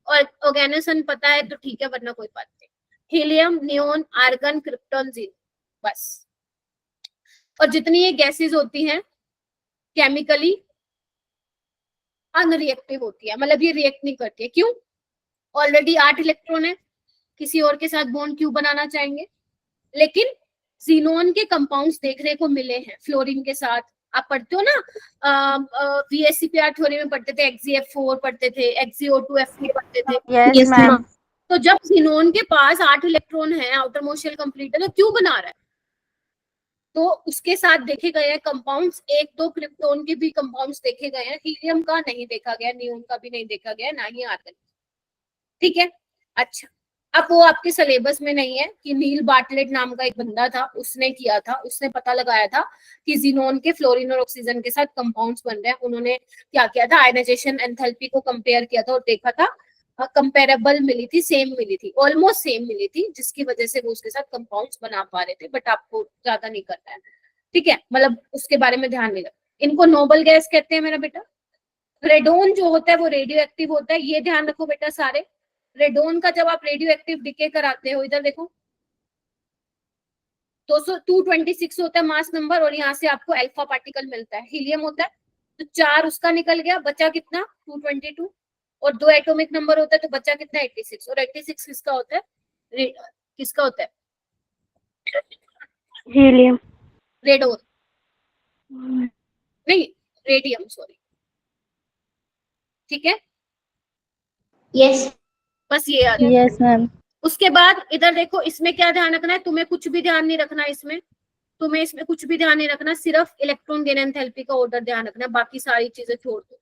और ऑर्गेनिसन पता है तो ठीक है, वरना कोई बात नहीं। Helium, neon, argon, krypton, xenon, बस। और जितनी ये गैसेस होती हैं केमिकली अनरिएक्टिव होती है, मतलब ये रिएक्ट नहीं करती है। क्यों? ऑलरेडी 8 इलेक्ट्रॉन है, किसी और के साथ बॉन्ड क्यों बनाना चाहेंगे? लेकिन जीनोन के कंपाउंड्स देखने को मिले हैं फ्लोरीन के साथ। आप पढ़ते हो ना, VSCPR थ्योरी में पढ़ते थे, XeF4 पढ़ते थे, XeO2F3 पढ़ते थे। Yes ma'am. तो जब जीनोन के पास 8 इलेक्ट्रॉन है, आउटर मोस्ट शेल कंप्लीट है, तो क्यों बना रहा है? तो उसके साथ देखे गए हैं कंपाउंड्स, 1-2 क्रिप्टोन के भी कंपाउंड्स देखे गए हैं, हीलियम का नहीं देखा गया, नियोन का भी नहीं देखा गया, ना ही आर्गन। ठीक है, अच्छा। अब वो आपके सिलेबस में नहीं है कि नील बार्टलेट नाम का एक बंदा था, उसने किया था, उसने पता लगाया था कि जीनोन के फ्लोरीन और ऑक्सीजन के साथ कंपाउंड्स बन रहे हैं। उन्होंने क्या किया था, आयनाइजेशन एंथैल्पी को कंपेयर किया था और देखा था कंपेरेबल मिली थी, सेम मिली थी, ऑलमोस्ट सेम मिली थी, जिसकी वजह से वो उसके साथ कंपाउंड्स बना पा रहे थे। बट आपको ज्यादा नहीं करना है, ठीक है, मतलब उसके बारे में ध्यान नहीं रखना। इनको नोबल गैस कहते हैं मेरा बेटा। रेडोन जो होता है वो रेडियो एक्टिव होता है, ये ध्यान रखो बेटा सारे। रेडोन का जब आप रेडियो एक्टिव डिके कराते हो, इधर देखो 226 होता है मास नंबर, और यहाँ से आपको अल्फा पार्टिकल मिलता है, हीलियम होता है, तो 4 उसका निकल गया, बचा कितना 222, और 2 एटॉमिक नंबर होता है तो बचा कितना 86, और 86 किसका होता है, किसका होता है, हीलियम। रेडोन नहीं, रेडियम, सॉरी। ठीक है, यस बस ये याद है। Yes ma'am. उसके बाद इधर देखो, इसमें क्या ध्यान रखना है, तुम्हें कुछ भी ध्यान नहीं रखना इसमें, तुम्हें इसमें कुछ भी ध्यान नहीं रखना, सिर्फ इलेक्ट्रॉन गेन एंथैल्पी का ऑर्डर ध्यान रखना है, बाकी सारी चीजें छोड़ दो।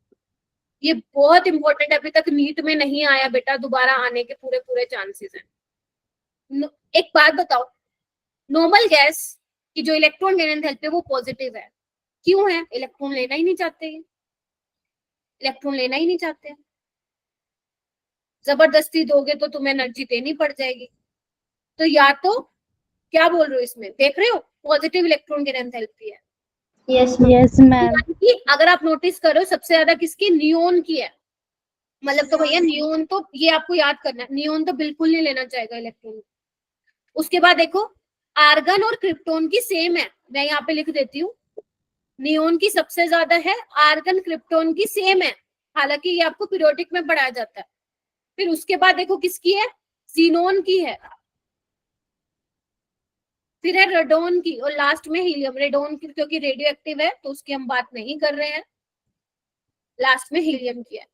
ये बहुत इंपॉर्टेंट है, अभी तक नीट में नहीं आया बेटा, दोबारा आने के पूरे पूरे चांसेस हैं। एक बात बताओ, नॉर्मल गैस की जो इलेक्ट्रॉन गेन एंथैल्पी है वो पॉजिटिव है, क्यों है? इलेक्ट्रॉन लेना ही नहीं चाहते, इलेक्ट्रॉन लेना ही नहीं चाहते। जबरदस्ती दोगे तो तुम्हें एनर्जी देनी पड़ जाएगी। तो या तो क्या बोल रहे हो इसमें, देख रहे हो, पॉजिटिव इलेक्ट्रॉन गेन एंथैल्पी है। Yes yes ma'am. कि अगर आप नोटिस करो सबसे ज्यादा किसकी, नियोन की है, मतलब तो भैया नियोन, तो ये आपको याद करना है, नियोन तो बिल्कुल नहीं लेना चाहेगा इलेक्ट्रॉन। उसके बाद देखो, आर्गन और क्रिप्टोन की सेम है, मैं यहाँ पे लिख देती हूँ, नियोन की सबसे ज्यादा है, आर्गन क्रिप्टोन की सेम है, हालांकि ये आपको पीरियोडिक में पढ़ाया जाता है। फिर उसके बाद देखो किसकी है, जीनोन की है, फिर है रेडोन की, और लास्ट में हीलियम। रेडोन की क्योंकि रेडियो एक्टिव है तो उसकी हम बात नहीं कर रहे हैं, लास्ट में हीलियम की है।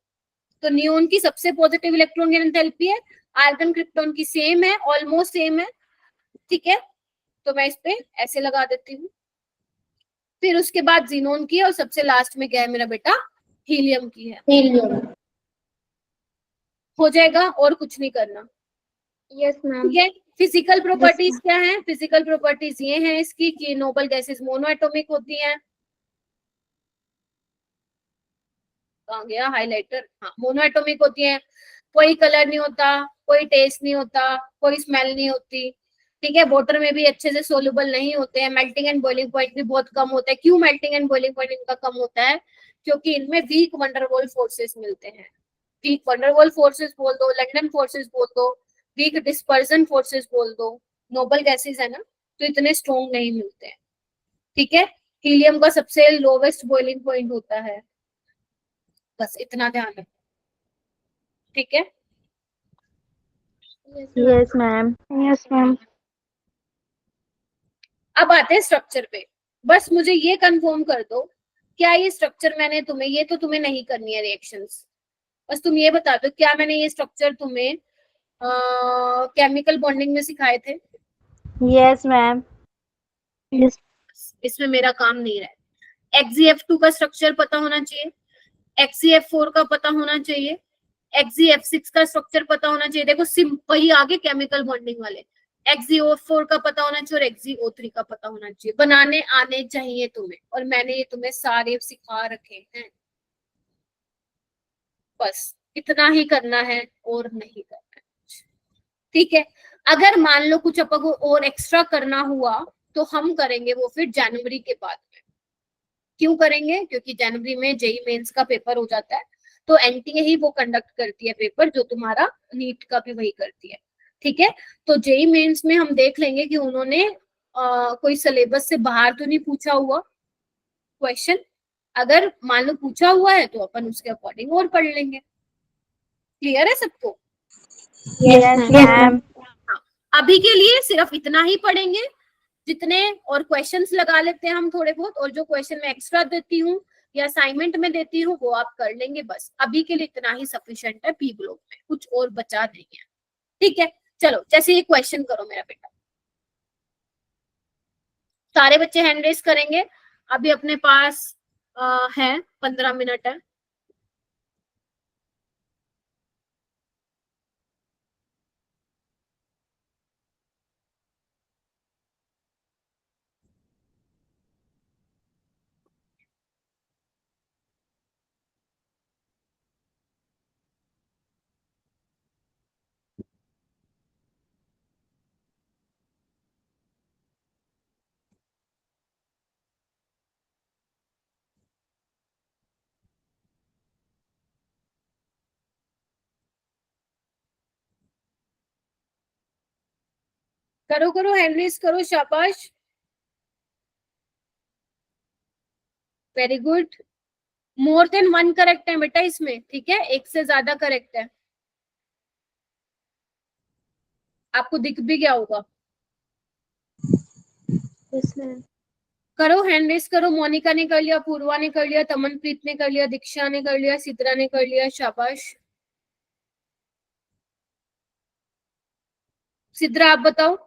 तो नियोन की सबसे पॉजिटिव इलेक्ट्रॉन गेन एंथैल्पी है, आर्गन क्रिप्टोन की सेम है, ऑलमोस्ट सेम है, ठीक है, तो मैं इस पे ऐसे लगा देती हूँ। फिर उसके बाद जीनोन की है, और सबसे लास्ट में क्या है मेरा बेटा, हीलियम की है। हीलियम। हो जाएगा, और कुछ नहीं करना। Yes ma'am. ठीक है, फिजिकल प्रॉपर्टीज क्या है, फिजिकल प्रॉपर्टीज ये हैं इसकी कि नोबल गैसेस मोनोएटॉमिक होती हैं। कहाँ गया हाइलाइटर, हाँ, मोनोएटॉमिक होती हैं, कोई कलर नहीं होता, कोई टेस्ट नहीं होता, कोई स्मेल नहीं होती, ठीक है, वाटर में भी अच्छे से सोल्यूबल नहीं होते हैं, मेल्टिंग एंड बॉइलिंग पॉइंट भी बहुत कम होता है। क्यों मेल्टिंग एंड बॉइलिंग पॉइंट इनका कम होता है? क्योंकि इनमें वीक वंडरवॉल फोर्सेस मिलते हैं। वीक वंडरवॉल फोर्सेस बोल दो, लंडन फोर्सेस बोल दो, वीक डिस्पर्जन फोर्सेस बोल दो, नोबल गैसेस है ना, तो इतने स्ट्रॉन्ग नहीं मिलते हैं, ठीक है। हीलियम का सबसे लोवेस्ट बॉइलिंग पॉइंट होता है, बस इतना ध्यान रखो, ठीक है। Yes ma'am. Yes ma'am. अब आते हैं स्ट्रक्चर पे, बस मुझे ये कंफर्म कर दो क्या ये स्ट्रक्चर मैंने तुम्हें, ये तो तुम्हें नहीं करनी है रिएक्शंस, बस तुम ये बता दो क्या मैंने ये स्ट्रक्चर तुम्हें केमिकल बॉन्डिंग में सिखाए थे? Yes, ma'am. Yes. इसमें मेरा काम नहीं रहा। XeF2 का स्ट्रक्चर पता होना चाहिए, XeF4 का पता होना चाहिए, XeF6 का स्ट्रक्चर पता होना चाहिए। देखो वही आगे केमिकल बॉन्डिंग वाले, XeO4 का पता होना चाहिए और XeO3 का पता होना चाहिए। बनाने आने चाहिए तुम्हें, और मैंने ये तुम्हें सारे सिखा रखे हैं। बस इतना ही करना है और नहीं करना है, ठीक है। अगर मान लो कुछ अपन को और एक्स्ट्रा करना हुआ तो हम करेंगे वो फिर जनवरी के बाद में। क्यों करेंगे? क्योंकि जनवरी में जेई मेंस का पेपर हो जाता है, तो एनटीए ही वो कंडक्ट करती है पेपर, जो तुम्हारा नीट का भी वही करती है, ठीक है। तो जेई मेंस में हम देख लेंगे कि उन्होंने कोई सिलेबस से बाहर तो नहीं पूछा हुआ क्वेश्चन। अगर मान लो पूछा हुआ है तो अपन उसके अकॉर्डिंग और पढ़ लेंगे। क्लियर है सबको? Yes, ma'am. अभी के लिए सिर्फ इतना ही पढ़ेंगे जितने, और क्वेश्चंस लगा लेते हैं हम थोड़े बहुत, और जो क्वेश्चन मैं एक्स्ट्रा देती हूँ या असाइनमेंट में देती हूँ वो आप कर लेंगे। बस अभी के लिए इतना ही सफिशिएंट है पी ब्लॉक में, कुछ और बचा नहीं है, ठीक है। चलो जैसे ये क्वेश्चन करो मेरा बेटा, सारे बच्चे हैंड रेस करेंगे। अभी अपने पास है 15 मिनट है। करो करो, हैंड रेस करो, शाबाश, very good. More than 1 correct है बेटा इसमें, ठीक है, एक से ज्यादा करेक्ट है, आपको दिख भी गया होगा। Yes, ma'am. करो, हैंड रेस करो। मोनिका ने कर लिया, पूर्वा ने कर लिया, तमनप्रीत ने कर लिया, दीक्षा ने कर लिया, सिद्रा ने कर लिया, शाबाश। सिद्रा आप बताओ।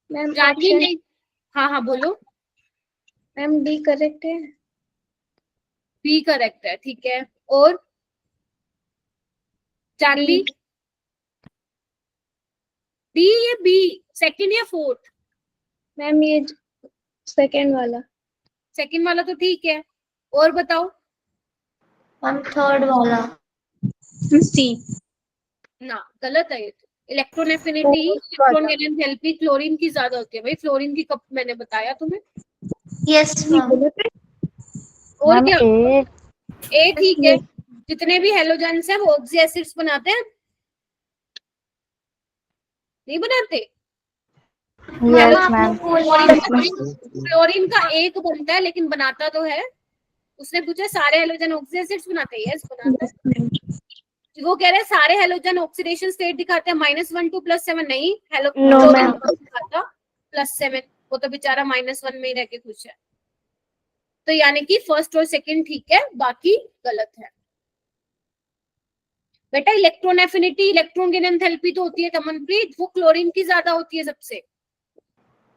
Ma'am, जानवी option नहीं, हाँ हाँ बोलो। ma'am D correct है. बी करेक्ट है, ठीक है। और जानवी? डी या बी, सेकंड या फोर्थ? Ma'am ये second वाला. सेकंड वाला तो ठीक है, और बताओ। हम थर्ड वाला। C. ना, गलत है ये तो। Electron affinity, electron enthalpy chlorine की ज्यादा होती है भाई, फ्लोरीन की कब मैंने बताया तुम्हें। Yes ma'am. और Ma'am क्या? A. ए ठीक है। जितने भी हेलोजेंस हैं वो ऑक्सी एसिड्स बनाते हैं, नहीं बनाते? Yes, ma'am. क्लोरीन का एक बनता है लेकिन बनाता तो है। उसने पूछा सारे हेलोजन ऑक्सी एसिड्स बनाते हैं, यस बनाता है। वो कह रहे हैं सारे हेलोजन ऑक्सीडेशन स्टेट दिखाते हैं -1 to +7, नहीं No, ma'am. दिखाता +7, वो तो बेचारा -1 में ही रह के खुश है। तो यानी कि फर्स्ट और सेकंड ठीक है, बाकी गलत है बेटा। Electron affinity, electron gain enthalpy तो होती है तमनप्रीत, वो क्लोरीन की ज्यादा होती है सबसे।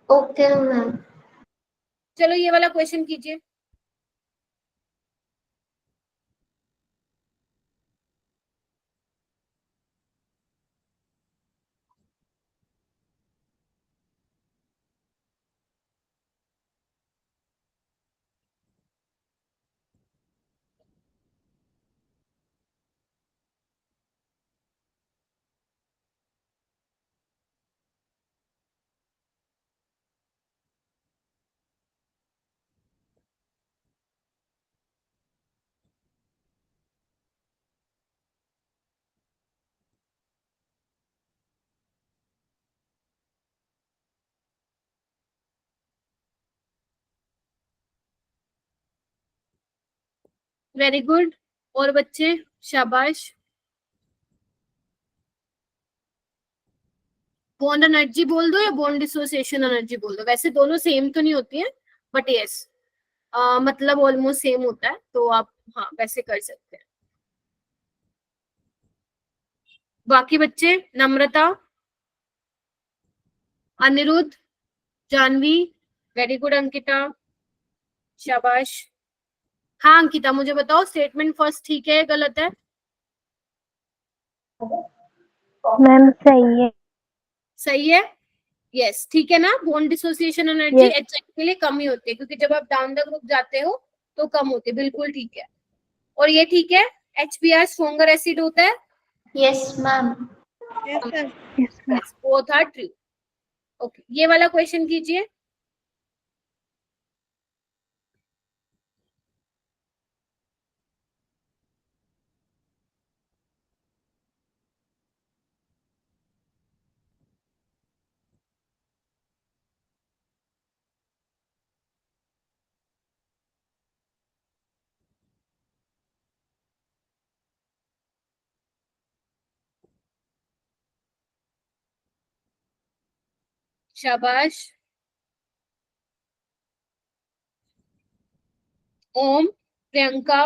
Okay ma'am. चलो ये वाला क्वेश्चन कीजिए। वेरी गुड, और बच्चे शाबाश। बॉन्ड एनर्जी बोल दो या बॉन्ड डिसोसिएशन एनर्जी बोल दो, वैसे दोनों सेम तो नहीं होती है, बट यस मतलब ऑलमोस्ट सेम होता है, तो आप हाँ वैसे कर सकते हैं। बाकी बच्चे, नम्रता, अनिरुद्ध, जानवी, वेरी गुड अंकिता, शाबाश। हाँ अंकिता, मुझे बताओ स्टेटमेंट फर्स्ट ठीक है या गलत है? मैम सही है। सही है, यस ठीक है ना। Bone dissociation energy Yes. H के लिए कम ही होती है, क्योंकि जब आप डाउन द ग्रुप जाते हो तो कम होती है, बिल्कुल ठीक है। और ये ठीक है, HBr स्ट्रॉन्गर एसिड होता है? Yes ma'am. Yes, sir. Yes, ma'am. Yes, both are true. Okay, ये वाला क्वेश्चन कीजिए। शाबाश। ओम, प्रियंका,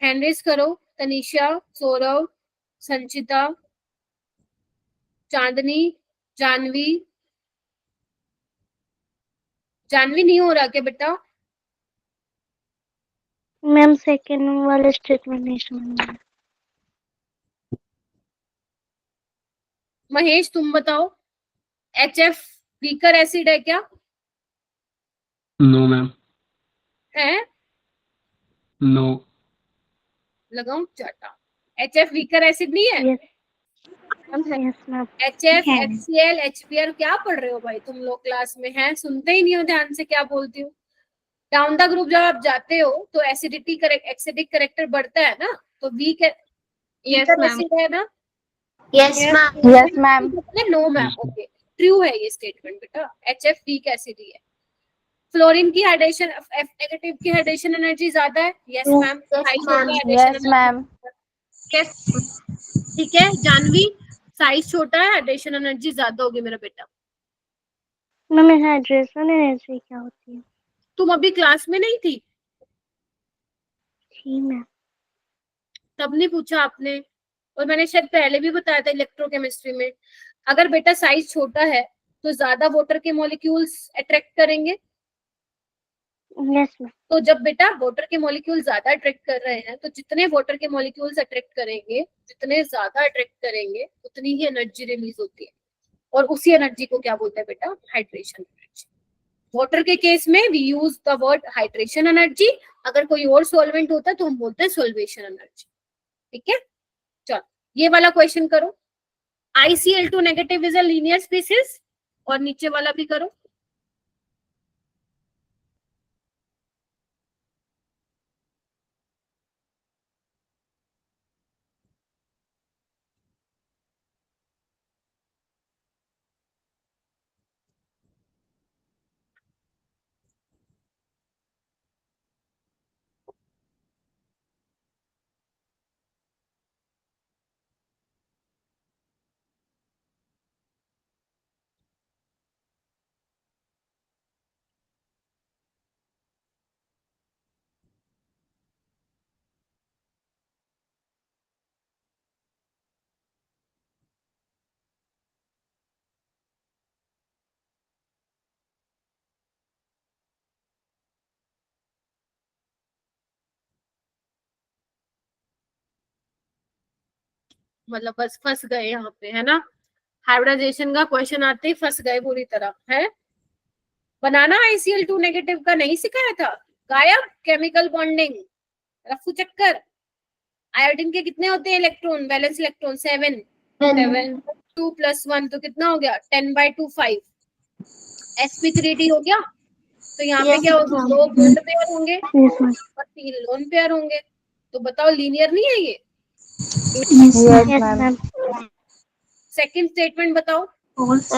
हैंड रेज करो। तनिषा, सौरव, संचिता, चांदनी, जानवी। जानवी नहीं हो रहा क्या बेटा? मैम सेकेंड वाले स्टेटमेंट नहीं समझ में। महेश तुम बताओ, HF वीकर एसिड है क्या? No, ma'am. है? No. लगाऊं चाटा? HF वीकर एसिड नहीं है? Yes. Yes, ma'am. HF, HCl, HBr क्या पढ़ रहे हो भाई तुम लोग क्लास में? हैं, सुनते ही नहीं हो ध्यान से क्या बोलती हूँ। डाउन द ग्रुप जब आप जाते हो तो एसिडिटी एसिडिक करेक्टर बढ़ता है ना, तो वीक एसिड है ना? Yes ma'am. Yes, ma'am. No ma'am, Yes, ma'am. Okay true है ये स्टेटमेंट बेटा, HF वीक एसिड ही है। फ्लोरीन की हाइड्रेशन, F नेगेटिव की हाइड्रेशन एनर्जी ज्यादा है? Yes Yes, ma'am, yes, size ma'am. छोटा है, Yes, ma'am. ठीक है। जानवी, साइज छोटा है, हाइड्रेशन एनर्जी ज्यादा होगी मेरा बेटा। मैम हाइड्रेशन एनर्जी क्या होती है? तुम अभी क्लास में नहीं थी? जी मैम। तब नहीं पूछा आपने? और मैंने शायद पहले भी बताया था इलेक्ट्रोकेमिस्ट्री में, अगर बेटा साइज छोटा है तो ज्यादा वाटर के मॉलिक्यूल्स अट्रैक्ट करेंगे। Yes ma'am. तो जब बेटा वाटर के मॉलिक्यूल ज्यादा अट्रैक्ट कर रहे हैं, तो जितने वाटर के मॉलिक्यूल्स अट्रैक्ट करेंगे, जितने ज्यादा अट्रैक्ट करेंगे, उतनी ही एनर्जी रिलीज होती है। और उसी एनर्जी को क्या बोलते हैं बेटा? Hydration energy. वाटर के केस में we use the word hydration energy, अगर कोई और सॉल्वेंट होता है तो हम बोलते हैं सोल्वेशन एनर्जी। ठीक है, चलो ये वाला क्वेश्चन करो। ICl2 negative is a linear species, और नीचे वाला भी करो। मतलब बस फंस गए यहाँ पे, है ना? हाइब्रिडाइजेशन का क्वेश्चन आते ही फंस गए पूरी तरह, है? बनाना ICl2 नेगेटिव का नहीं सिखाया था? गायब केमिकल बॉन्डिंग, रफू चक्कर। आयोडीन के कितने होते हैं इलेक्ट्रॉन, वैलेंस इलेक्ट्रॉन? 7। 2 + 1 तो कितना हो गया? 10/2 5। sp3d हो गया। तो यहाँ पे Yes, क्या होगा? ma'am. 2 बॉन्ड पेयर होंगे यस मैम। और 3 लोन पेयर होंगे। तो बताओ लीनियर नहीं है ये? Yes ma'am. सेकंड स्टेटमेंट बताओ। False.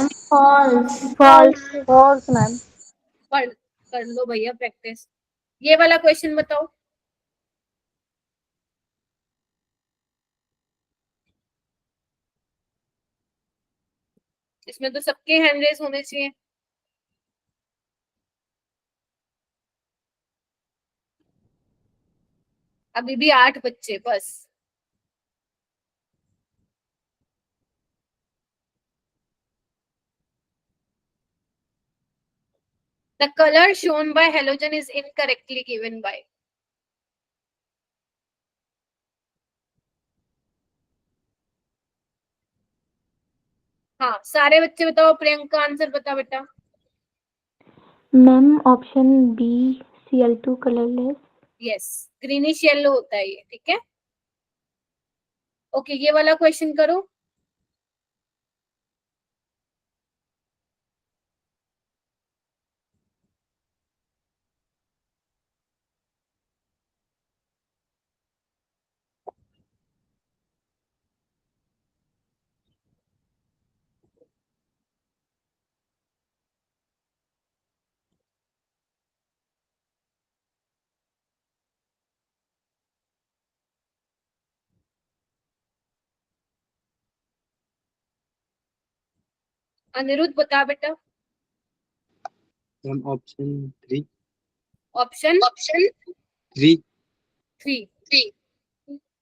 फॉल्स। False ma'am. पढ़ कर लो भैया प्रैक्टिस। ये वाला क्वेश्चन बताओ। इसमें तो सबके हैंड रेस होने चाहिए। अभी भी 8 बच्चे बस। The color shown by halogen is incorrectly given by. हाँ, सारे बच्चे बताओ। प्रियंका आंसर बता बेटा। Ma'am option B Cl2 colourless. Yes, greenish yellow होता है ये, ठीक है। ओके, ये वाला क्वेश्चन करो। अनिरुद्ध बता बेटा। Ma'am option 3। ऑप्शन 3। 3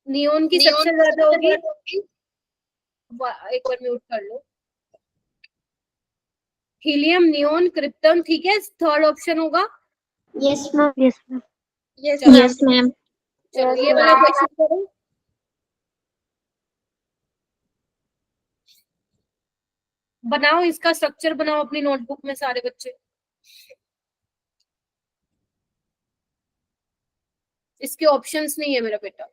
नियोन की सबसे ज्यादा होगी। एक बार म्यूट कर लो। हीलियम, नियोन, क्रिप्टन, ठीक है। थर्ड ऑप्शन होगा। Yes ma'am. Yes ma'am. Yes ma'am. चलो ये वाला क्वेश्चन करो। बनाओ, इसका स्ट्रक्चर बनाओ अपनी नोटबुक में सारे बच्चे। इसके ऑप्शंस नहीं है मेरा बेटा।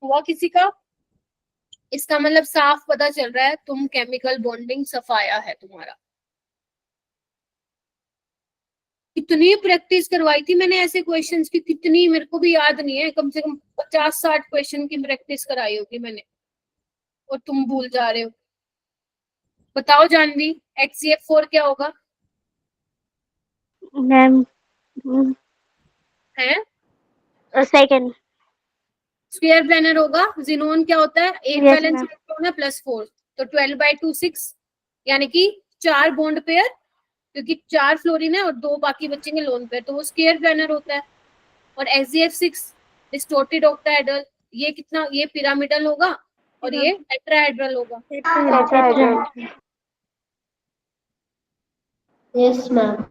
हुआ किसी का? इसका मतलब साफ पता चल रहा है तुम केमिकल बॉन्डिंग सफाया है तुम्हारा। कितनी प्रैक्टिस करवाई थी मैंने ऐसे क्वेश्चंस की, कितनी मेरे को भी याद नहीं है। कम से कम 50-60 क्वेश्चन की प्रैक्टिस कराई होगी मैंने, और तुम भूल जा रहे हो। बताओ जानवी, HCF4 क्या होगा? मैम है सेकंड। स्क्वायर प्लेनर होगा। जिनोन क्या होता है? 8 Yes, वैलेंस ma'am. इलेक्ट्रॉन है प्लस 4, तो 12/2 6, यानी कि 4 बॉन्ड पेयर, क्योंकि 4 फ्लोरीन है और 2 बाकी बचेंगे लोन पेयर, तो वो स्क्वायर प्लेनर होता है। और SgF6 डिस्टोर्टेड ऑक्टाहेड्रल, ये कितना? ये पिरामिडल होगा और ये टेट्राहेड्रल होगा। Yes ma'am.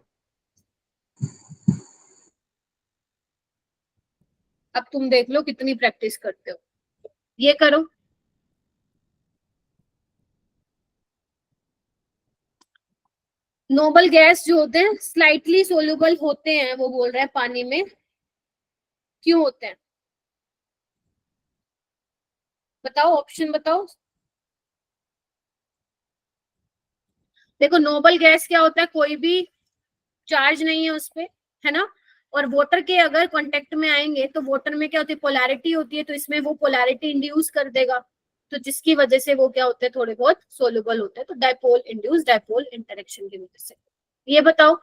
अब तुम देख लो कितनी प्रैक्टिस करते हो। ये करो। नोबल गैस जो होते हैं स्लाइटली सोल्यूबल होते हैं, वो बोल रहे हैं पानी में। क्यों होते हैं बताओ, ऑप्शन बताओ। देखो, नोबल गैस क्या होता है? कोई भी चार्ज नहीं है उसपे, है ना। और वाटर के अगर कांटेक्ट में आएंगे तो वाटर में क्या होती है? पोलैरिटी होती है, तो इसमें वो पोलैरिटी इंड्यूस कर देगा, तो जिसकी वजह से वो क्या होते हैं? थोड़े बहुत सोल्यूबल होते हैं। तो डाइपोल इंड्यूस डाइपोल इंटरेक्शन की वजह से। ये बताओ।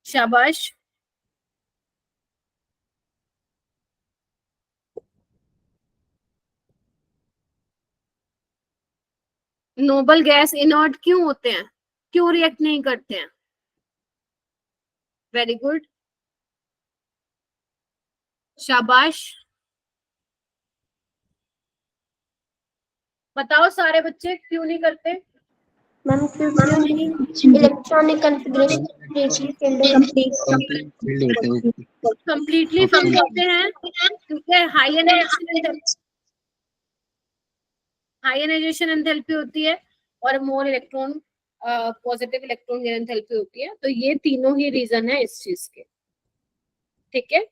शाबाश। नोबल गैस इनर्ट क्यों होते हैं? क्यों रिएक्ट नहीं करते हैं? वेरी गुड, शाबाश। बताओ सारे बच्चे क्यों नहीं करते? मैम क्योंकि इलेक्ट्रॉनिक कॉन्फ़िगरेशन फील्ड होते हैं। कंप्लीटली फिल्ड होते हैं, क्योंकि हाई एनर्जी आयनाइजेशन एंथैल्पी होती है और more electron positive electron gain enthalpy होती है। तो ये तीनों ही रीजन है इस चीज के, ठीक है।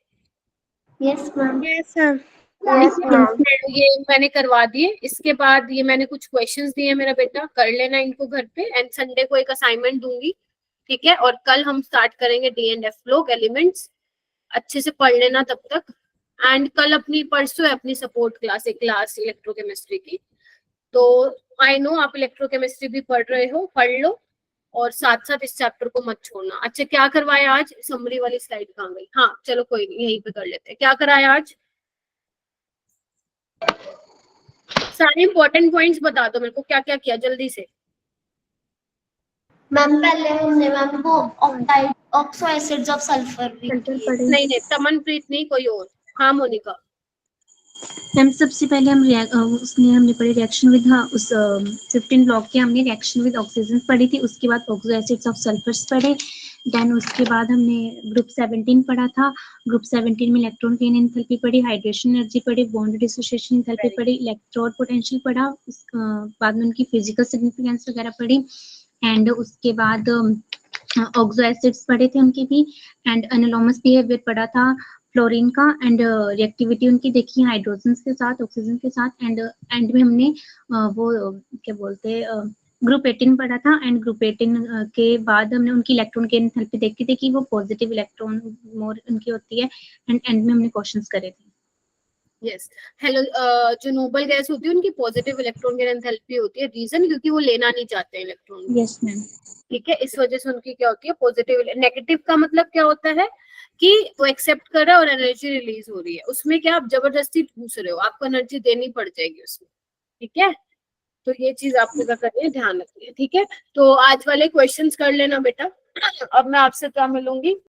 Yes ma'am. Yes, ma'am. ये मैंने करवा दिए। इसके बाद ये मैंने कुछ क्वेश्चंस दिए मेरा बेटा, कर लेना इनको घर पे, एंड संडे को एक असाइनमेंट दूंगी, ठीक है। और कल हम स्टार्ट करेंगे D&F लोग एलिमेंट्स, अच्छे से पढ़ लेना तब तक। एंड कल अपनी परसों है अपनी सपोर्ट क्लास, एक क्लास इलेक्ट्रोकेमिस्ट्री की। तो आई नो आप इलेक्ट्रोकेमिस्ट्री भी पढ़ रहे हो, पढ़ लो, और साथ साथ इस चैप्टर को मत छोड़ना। अच्छा क्या करवाया आज? समरी वाली स्लाइड कहाँ गई? हाँ चलो कोई नहीं, यहीं पे कर लेते हैं। क्या कराया आज? सारे इंपॉर्टेंट पॉइंट्स बता दो मेरे को, क्या क्या किया जल्दी से। मैम पहले हमने मैम वो oxide oxo acids of sulphur भी किए। नहीं तमनप्रीत नहीं, कोई और। हाँ मोनिका। मैम सबसे पहले हमने पढ़ी रिएक्शन विद, हाँ उस 15 ब्लॉक के हमने रिएक्शन विद ऑक्सीजन पढ़ी थी। उसके बाद ऑक्सो एसिड्स ऑफ सल्फर्स पढ़े। देन उसके बाद हमने ग्रुप 17 पढ़ा था। ग्रुप 17 में इलेक्ट्रॉन गेन एंथैल्पी पढ़ी, हाइड्रेशन एनर्जी पढ़ी, बॉन्ड डिसोसिएशन एंथैल्पी पढ़ी, इलेक्ट्रोड पोटेंशियल पढ़ा। बाद में उनकी फिजिकल सिग्निफिकेंस वगैरह पढ़ी। एंड उसके बाद ऑक्सो एसिड्स पढ़े थे उनके भी। एंड एनालॉमस बिहेवियर पढ़ा था फ्लोरीन का। एंड रिएक्टिविटी उनकी देखी हाइड्रोजन के साथ, ऑक्सीजन के साथ। एंड में हमने वो क्या बोलते हैं ग्रुप 18 पढ़ा था। एंड ग्रुप 18 के बाद हमने उनकी इलेक्ट्रॉन की एंथैल्पी देखी थी कि वो पॉजिटिव इलेक्ट्रॉन मोर उनकी होती है। एंड में हमने क्वेश्चंस करे थे। यस हेलो, जो नोबल गैस होती है उनकी पॉजिटिव इलेक्ट्रॉन गेन एंथैल्पी होती है। रीजन क्योंकि वो लेना नहीं चाहते हैं इलेक्ट्रॉन। Yes ma'am. ठीक है, इस वजह से उनकी क्या होती है पॉजिटिव। नेगेटिव का मतलब क्या होता है कि वो एक्सेप्ट कर रहा है और एनर्जी रिलीज हो रही है। उसमें क्या आप जबरदस्ती पूछ रहे हो, आपको एनर्जी देनी पड़ जाएगी उसमें, ठीक है। तो ये चीज आपको क्या करनी है, ध्यान रखनी है, ठीक है। तो आज वाले क्वेश्चंस कर लेना बेटा। अब मैं आपसे क्या मिलूंगी,